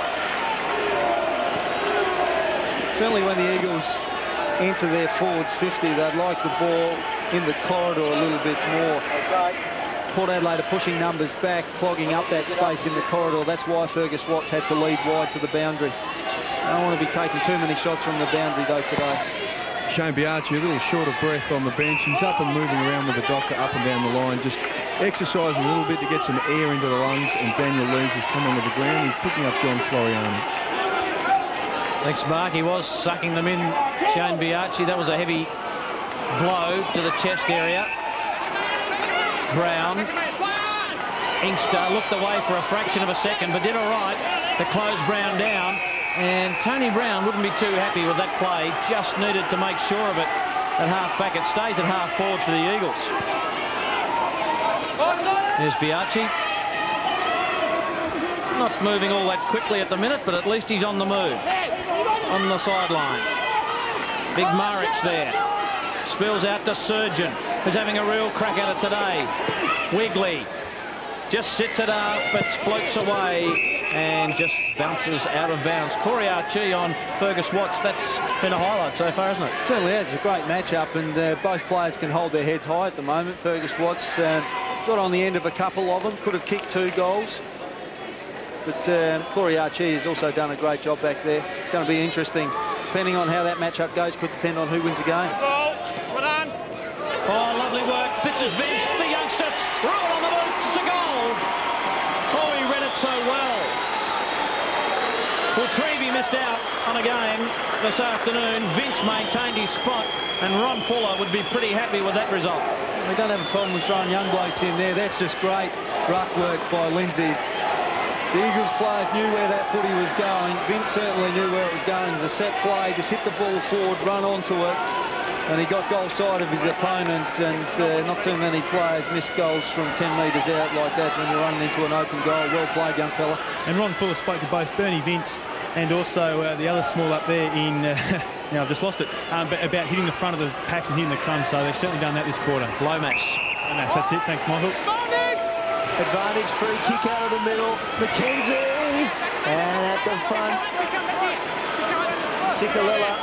Certainly when the Eagles enter their forward 50, they'd like the ball in the corridor a little bit more. Port Adelaide are pushing numbers back, clogging up that space in the corridor. That's why Fergus Watts had to lead wide to the boundary. I don't want to be taking too many shots from the boundary though today. Shane Biaggi a little short of breath on the bench. He's up and moving around with the doctor up and down the line, just exercising a little bit to get some air into the lungs. And Daniel Lees has come onto the ground. He's picking up John Floriani. Thanks, Mark. He was sucking them in, Shane Biaggi. That was a heavy blow to the chest area. Brown. Inkster looked away for a fraction of a second, but did all right to close Brown down. And Tony Brown wouldn't be too happy with that play. Just needed to make sure of it at half-back. It stays at half-forward for the Eagles. There's Biaggi. Not moving all that quickly at the minute, but at least he's on the move. On the sideline. Big Maric there. Spills out to Surgeon, who's having a real crack at it today. Wigley just sits it up, but floats away and just bounces out of bounds. Corey Archie on Fergus Watts. That's been a highlight so far, hasn't it? Certainly has. It's a great matchup, and both players can hold their heads high at the moment. Fergus Watts got on the end of a couple of them, could have kicked 2 goals. But Corey Archie has also done a great job back there. It's going to be interesting. Depending on how that matchup goes, could depend on who wins the game. Oh, lovely work. This is Vince, the youngster. Roll on the boot. It's a goal. Oh, he read it so well. Well, Trevi missed out on a game this afternoon. Vince maintained his spot, and Ron Fuller would be pretty happy with that result. We don't have a problem with throwing young blokes in there. That's just great ruck work by Lindsay. The Eagles players knew where that footy was going. Vince certainly knew where it was going. It was a set play, just hit the ball forward, run onto it, and he got goal side of his opponent, and not too many players miss goals from 10 metres out like that when you're running into an open goal. Well played, young fella. And Ron Fuller spoke to both Bernie Vince and also the other small up there in, now I've just lost it, but about hitting the front of the packs and hitting the crumbs, so they've certainly done that this quarter. Lomas. Lomas, that's it. Thanks, Michael. Advantage, free kick out of the middle. McKenzie, and at the front, Sikalilla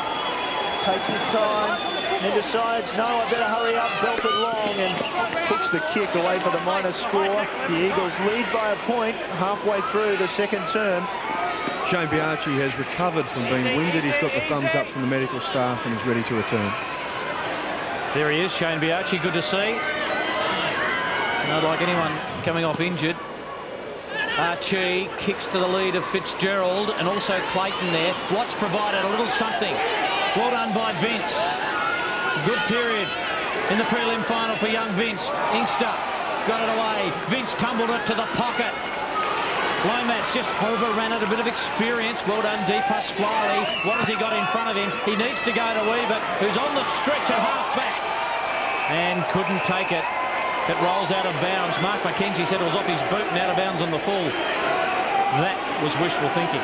takes his time and decides, no, I better hurry up, belt it long, and hooks the kick away for the minor score. The Eagles lead by a point halfway through the second term. Shane Biaggi has recovered from being winded. He's got the thumbs up from the medical staff and is ready to return. There he is, Shane Biaggi, good to see. Not like anyone coming off injured. Archie kicks to the lead of Fitzgerald, and also Clayton there. Watts provided a little something. Well done by Vince. Good period in the prelim final for young Vince. Inkster got it away. Vince tumbled it to the pocket. Lomas just overran it, a bit of experience. Well done, De Pasquale. What has he got in front of him? He needs to go to Weaver, who's on the stretch at half-back, and couldn't take it. It rolls out of bounds. Mark McKenzie said it was off his boot and out of bounds on the full. That was wishful thinking.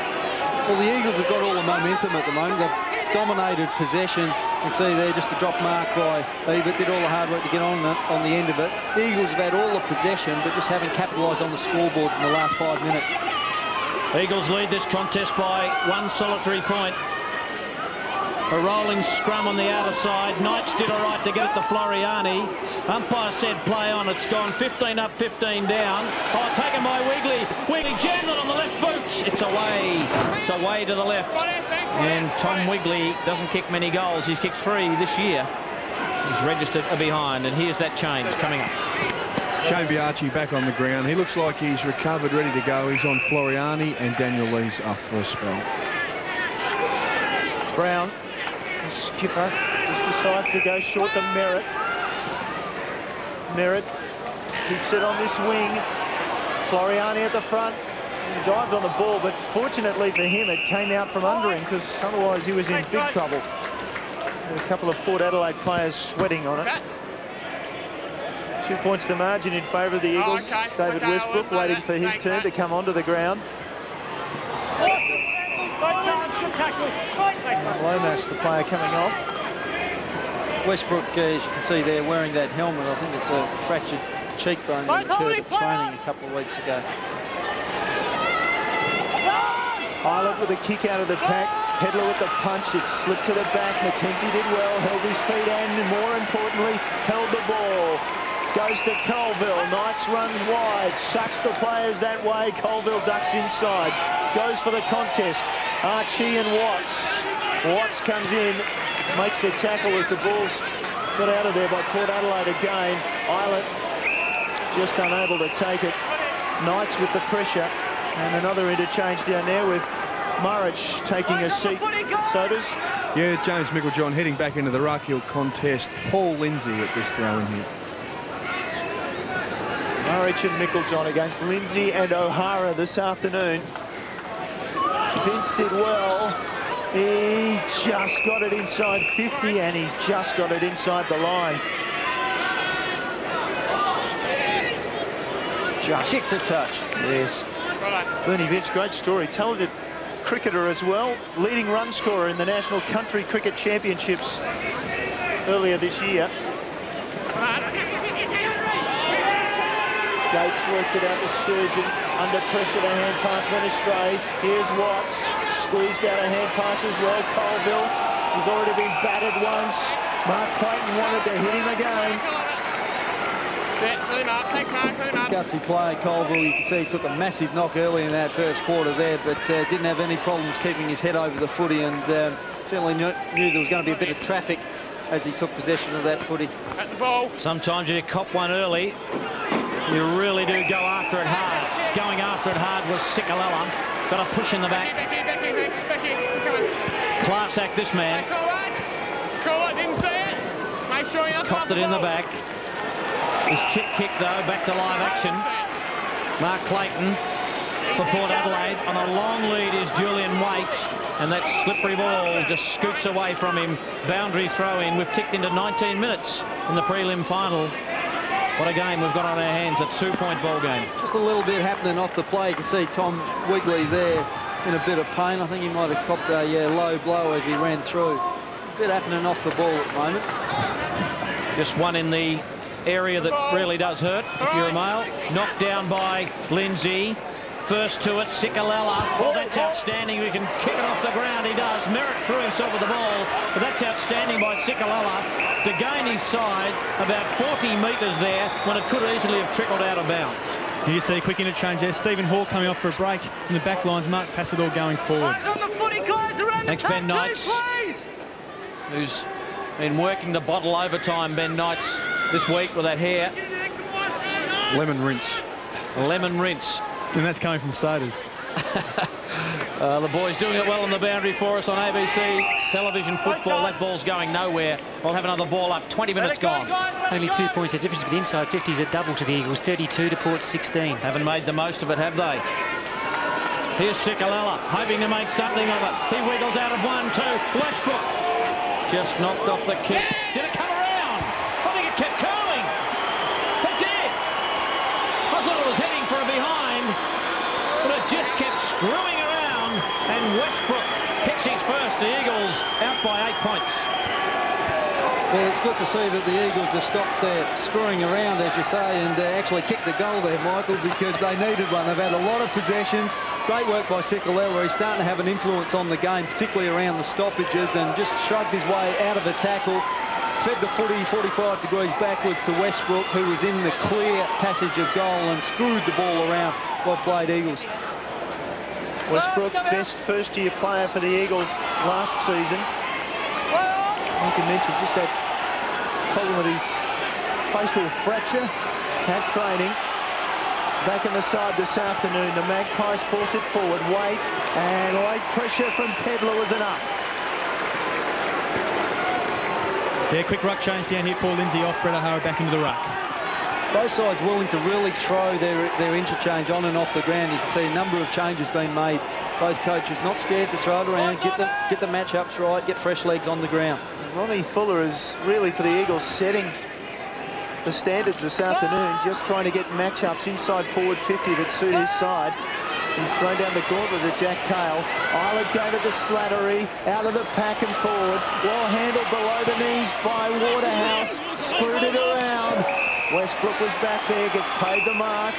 Well, the Eagles have got all the momentum at the moment. They've dominated possession. You see there just a drop mark by Ebert, did all the hard work to get on the end of it. The Eagles have had all the possession, but just haven't capitalised on the scoreboard in the last 5 minutes. Eagles lead this contest by 1 solitary point. A rolling scrum on the outer side. Knights did all right to get it to Floriani. Umpire said play on. It's gone 15 up, 15 down. Oh, taken by Wigley. Wigley jammed it on the left boot. It's away. It's away to the left. And Tom Wigley doesn't kick many goals. He's kicked 3 this year. He's registered a behind, and here's that change coming up. Shane Biaggi back on the ground. He looks like he's recovered, ready to go. He's on Floriani, and Daniel Lee's up for a spell. Brown, the skipper, just decides to go short to Merritt. Merritt keeps it on this wing. Floriani at the front. He dived on the ball, but fortunately for him, it came out from under him, because otherwise he was in big trouble. A couple of Port Adelaide players sweating on it. 2 points the margin in favour of the Eagles. David Westbrook waiting for his turn to come onto the ground. Lomas, the player coming off. Westbrook, as you can see there, wearing that helmet. I think it's a fractured cheekbone that occurred at training a couple of weeks ago. Island with a kick out of the pack. Pedler with the punch. It slipped to the back. McKenzie did well, held his feet, and more importantly, held the ball. Goes to Colville. Knights runs wide. Sucks the players that way. Colville ducks inside. Goes for the contest. Archie and Watts. Watts comes in, makes the tackle as the ball's got out of there by Port Adelaide again. Island just unable to take it. Knights with the pressure. And another interchange down there with Maric taking a seat. So does... Yeah, James Micklejohn heading back into the ruck. He'll contest Paul Lindsay at this throw in here. Maric and Micklejohn against Lindsay and O'Hara this afternoon. Vince did well. He just got it inside 50, and he just got it inside the line. Just kicked a touch. Yes. Bernie Vince, great story. Talented cricketer as well. Leading run scorer in the National Country Cricket Championships earlier this year. Gates works it out to Surgeon. Under pressure, the hand pass went astray. Here's Watts. Squeezed out a hand pass as well. Colville. He's already been batted once. Mark Clayton wanted to hit him again. Gutsy play, Colville. You can see he took a massive knock early in that first quarter there, but didn't have any problems keeping his head over the footy, and certainly knew there was going to be a bit of traffic as he took possession of that footy. Sometimes you cop one early, you really do go after it hard. Going after it hard was Sikalella. Got a push in the back. Class act, this man. Didn't see it. Make sure you're Copped it in the back. His chip kick, though, back to live action. Mark Clayton for Port Adelaide. On a long lead is Julian Waite, and that slippery ball just scoots away from him. Boundary throw in. We've ticked into 19 minutes in the prelim final. What a game we've got on our hands, a 2-point ball game. Just a little bit happening off the play. You can see Tom Wigley there in a bit of pain. I think he might have copped a low blow as he ran through. A bit happening off the ball at the moment. Just one in the area that really does hurt if you're a male. Knocked down by Lindsay. First to it, Sikalella. Oh, that's outstanding. We can kick it off the ground. He does. Merritt threw himself with the ball, but that's outstanding by Sikalella to gain his side about 40 metres there when it could easily have trickled out of bounds. You see a quick interchange there. Stephen Hall coming off for a break in the back lines. Mark Passador going forward. Thanks, Ben Knights, who's been working the bottle overtime, Ben Knights, this week with that hair. Lemon rinse. Lemon rinse. And that's coming from sodas. The boys doing it well on the boundary for us on ABC television football. That ball's going nowhere. We'll have another ball up. 20 minutes gone. Only 2 points of difference, but the inside 50s a double to the Eagles. 32 to Port 16. Haven't made the most of it, have they? Here's Sikalella, hoping to make something of it. He wiggles out of 1-2. Westbrook just knocked off the kick. Did it come around? I think it kept curling. It did. I thought it was heading for a behind, but it just kept screwing around, and Westbrook kicks his first. The Eagles out by 8 points. Well, it's good to see that the Eagles have stopped screwing around, as you say, and actually kicked the goal there, Michael, because they needed one. They've had a lot of possessions. Great work by Sikalella. He's starting to have an influence on the game, particularly around the stoppages, and just shrugged his way out of a tackle. Fed the footy 45 degrees backwards to Westbrook, who was in the clear passage of goal and screwed the ball around by played Eagles. Westbrook, best first-year player for the Eagles last season. Like you mentioned, just that problem with his facial fracture at training. Back in the side this afternoon. The Magpies force it forward. Waite, and late pressure from Pedler was enough. Yeah, quick ruck change down here. Paul Lindsay off, Brett O'Hara back into the ruck. Both sides willing to really throw their interchange on and off the ground. You can see a number of changes being made. Both coaches not scared to throw it around, get the matchups right, get fresh legs on the ground. Ronnie Fuller is really, for the Eagles, setting the standards this afternoon, just trying to get matchups inside forward 50 that suit his side. He's thrown down the gauntlet to Jack Cale. Islet gave it to Slattery, out of the pack and forward. Well handled below the knees by Waterhouse, screwed it around. Westbrook was back there, gets paid the mark.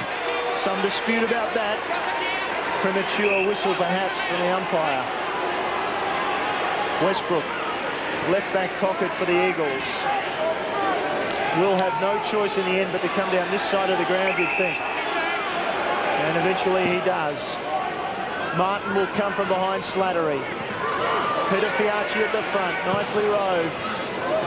Some dispute about that. Premature whistle perhaps from the umpire. Westbrook, left back pocket for the Eagles. Will have no choice in the end but to come down this side of the ground, you'd think. And eventually he does. Martin will come from behind Slattery. Peter Fiacci at the front, nicely roved.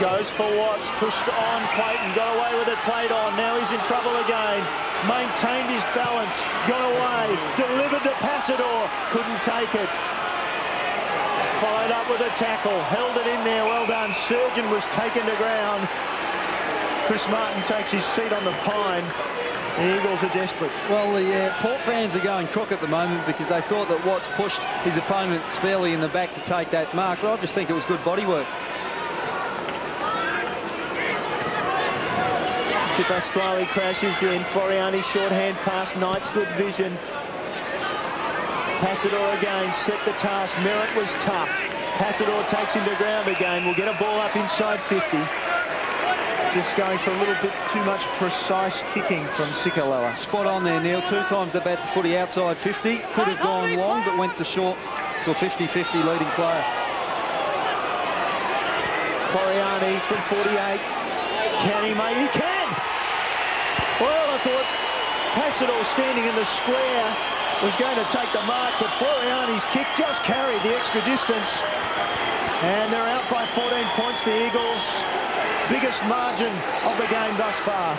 Goes for Watts, pushed on, Clayton got away with it, played on, now he's in trouble again. Maintained his balance, got away, delivered to Passador, couldn't take it. Followed up with a tackle, held it in there, well done. Surgeon was taken to ground. Chris Martin takes his seat on the pine. The Eagles are desperate. Well, the Port fans are going crook at the moment because they thought that Watts pushed his opponents fairly in the back to take that mark, but I just think it was good body work. Pasquale crashes in. Floriani shorthand pass. Knight's good vision. Passador again set the task. Merritt was tough. Passador takes him to ground again. We'll get a ball up inside 50. Just going for a little bit too much precise kicking from Sikalala. Spot on there, Neil. 2 times they bat the footy outside 50. Could have gone long, but went to short to a 50-50 leading player. Floriani from 48. Can he make? He can! Well, I thought Passador standing in the square was going to take the mark, but Floriani's kick just carried the extra distance. And they're out by 14 points, the Eagles. Biggest margin of the game thus far.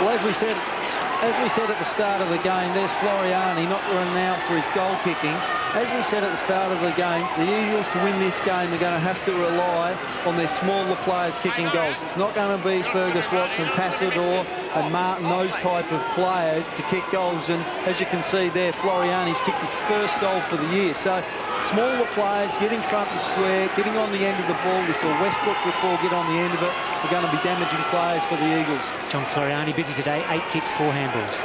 Well, as we said at the start of the game, there's Floriani not running out for his goal kicking. As we said at the start of the game, the Eagles, to win this game, are going to have to rely on their smaller players kicking goals. It's not going to be Fergus Watson, Passador and Martin, those type of players to kick goals. And as you can see there, Floriani's kicked his first goal for the year. So smaller players getting front and square, getting on the end of the ball. We saw Westbrook before get on the end of it. They're going to be damaging players for the Eagles. John Floriani busy today, 8 kicks, 4 handballs.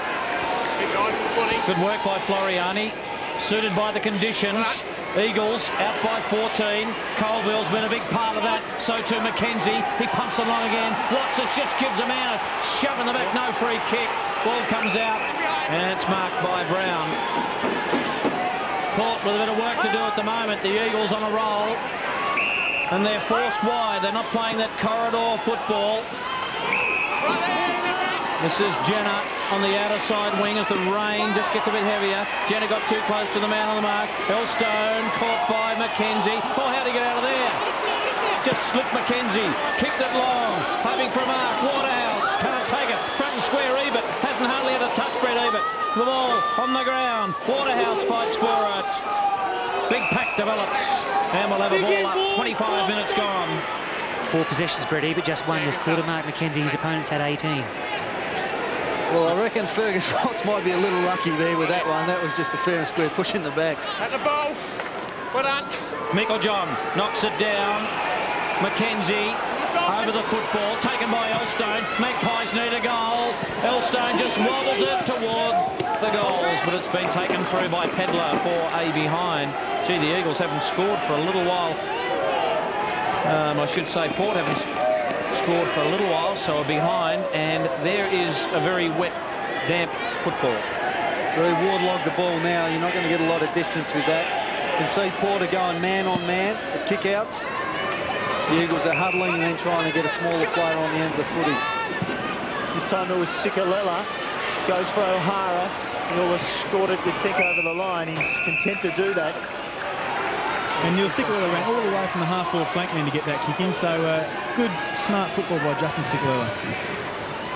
Good work by Floriani, suited by the conditions. Eagles out by 14. Colville's been a big part of that. So too McKenzie. He pumps along again. Watson just gives him out. Shove in the back. No free kick. Ball comes out. And it's marked by Brown. Port with a bit of work to do at the moment. The Eagles on a roll. And they're forced wide. They're not playing that corridor football. This is Jenner on the outer side wing as the rain just gets a bit heavier. Jenner got too close to the man on the mark. Elstone caught by McKenzie. Oh, how'd he get out of there? Just slipped McKenzie. Kicked it long. Hoping for a mark. Waterhouse can't take it. Front and square Ebert. Hasn't hardly had a touch, Brett Ebert. The ball on the ground. Waterhouse fights for it. Big pack develops. And we'll have a ball up. 25 minutes gone. 4 possessions, Brett Ebert just won this quarter. Mark McKenzie, his opponents had 18. Well, I reckon Fergus Watts might be a little lucky there with that one. That was just a fair and square push in the back. At the ball. Well done. Meiklejohn knocks it down. McKenzie over the football, taken by Elstone. Magpies need a goal. Elstone just wobbles it toward the goals, but it's been taken through by Pedler for a behind. Gee, the Eagles haven't scored for a little while. I should say Port haven't scored for a little while, so a behind, and there is a very wet, damp football. Very waterlogged the ball now. You're not going to get a lot of distance with that. You can see Porter going man on man at kick-outs. The Eagles are huddling and then trying to get a smaller player on the end of the footy. This time it was Sikalala. Goes for O'Hara. He always scored it, you'd think, over the line. He's content to do that. And Neil Sikalala ran all the way from the half-forward flank then to get that kick in. So good, smart football by Justin Sikalala.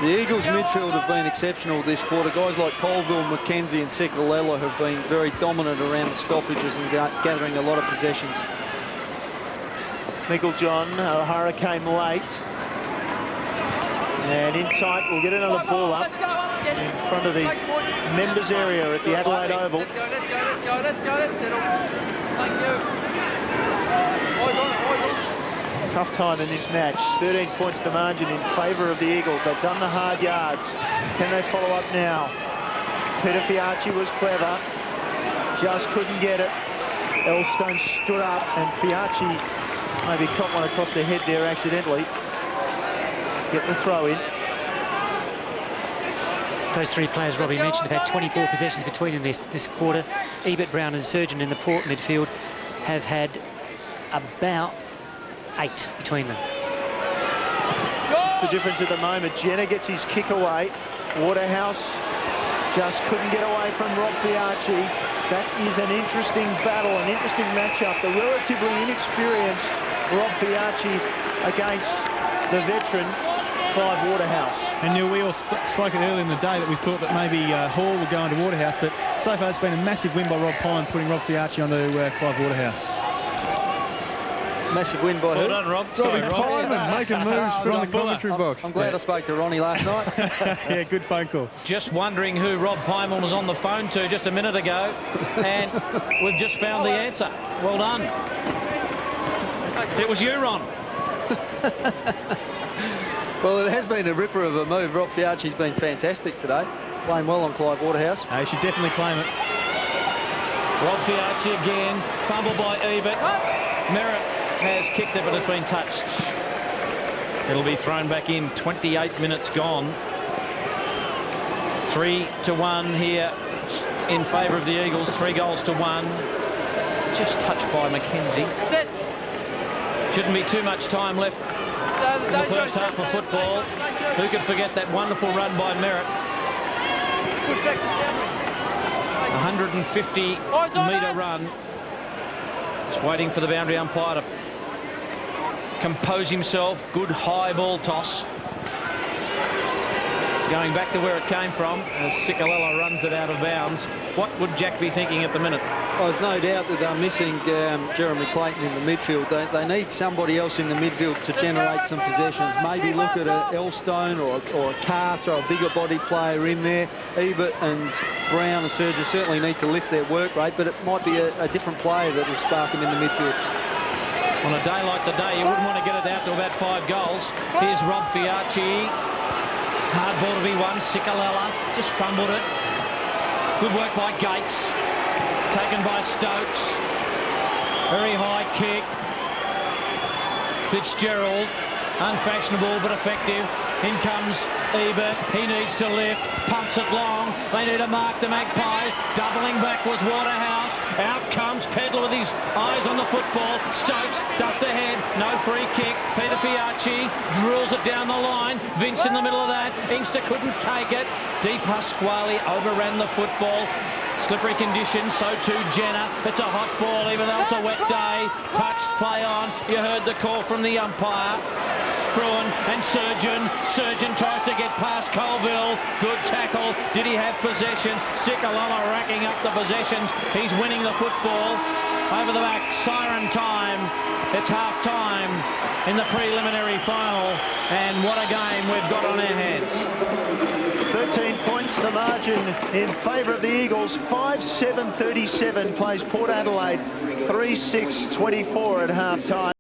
The Eagles midfield have been exceptional this quarter. Guys like Colville, McKenzie and Sikalala have been very dominant around the stoppages and gathering a lot of possessions. Meiklejohn, O'Hara came late. And in tight, we'll get another ball up in front of the members area at the Adelaide Oval. Let's go. Let's settle. Thank you. Tough time in this match. 13 points to margin in favour of the Eagles. They've done the hard yards. Can they follow up now? Peter Fiacci was clever. Just couldn't get it. Elstone stood up and Fiacci maybe caught one across the head there accidentally. Get the throw in. Those 3 players Robbie mentioned have had 24 possessions between them this quarter. Ebert, Brown and Surgeon in the Port midfield have had about 8 between them. That's the difference at the moment. Jenner gets his kick away. Waterhouse just couldn't get away from Rob Fiacci. That is an interesting battle, an interesting matchup. The relatively inexperienced Rob Fiacci against the veteran Clive Waterhouse. And Neil, we all spoke earlier in the day that we thought that maybe Hall would go into Waterhouse, but so far it's been a massive win by Rob Pine, putting Rob Fiacci onto Clive Waterhouse. Massive win by who? Well done, Rob. Robbie Pyman making moves from the commentary box. I'm glad I spoke to Ronnie last night. Yeah, good phone call. Just wondering who Rob Pyman was on the phone to just a minute ago, and we've just found the answer. Well done. It was you, Ron. Well, it has been a ripper of a move. Rob Fiacci's been fantastic today. Playing well on Clive Waterhouse. He should definitely claim it. Rob Fiarchi again. Fumble by Ebert. Merritt has kicked it, but it's been touched. It'll be thrown back in. 28 minutes gone. 3-1 here in favour of the Eagles. 3 goals to 1. Just touched by Mackenzie. Shouldn't be too much time left in the first half of football. Who could forget that wonderful run by Merritt? 150-metre run. Just waiting for the boundary umpire to compose himself. Good high ball toss. It's going back to where it came from as Cicolella runs it out of bounds. What would Jack be thinking at the minute? Well, there's no doubt that they're missing Jeremy Clayton in the midfield. They need somebody else in the midfield to generate some possessions. Maybe look at a Elstone or a Carr, throw a bigger body player in there. Ebert and Brown and Surgeon certainly need to lift their work rate, but it might be a different player that will spark them in the midfield. On a day like today, you wouldn't want to get it out to about 5 goals. Here's Rob Fiarchi. Hard ball to be won. Cicolella just fumbled it. Good work by Gates. Taken by Stokes. Very high kick. Fitzgerald. Unfashionable but effective. In comes Ebert. He needs to lift. Pumps it long. They need to mark the Magpies. Doubling back was Waterhouse. Out comes Pedler with his eyes on the football. Stokes ducked ahead. No free kick. Peter Fiarchi drills it down the line. Vince in the middle of that. Inkster couldn't take it. Di Pasquale overran the football. Slippery conditions, so too Jenner. It's a hot ball, even though it's a wet day. Touched, play on. You heard the call from the umpire. Fruin and Surgeon. Surgeon tries to get past Colville. Good tackle. Did he have possession? Cicolella racking up the possessions. He's winning the football. Over the back, siren time. It's half time in the preliminary final. And what a game we've got on our hands. 13 points the margin in favour of the Eagles. 5-7-37 plays Port Adelaide. 3-6-24 at half time.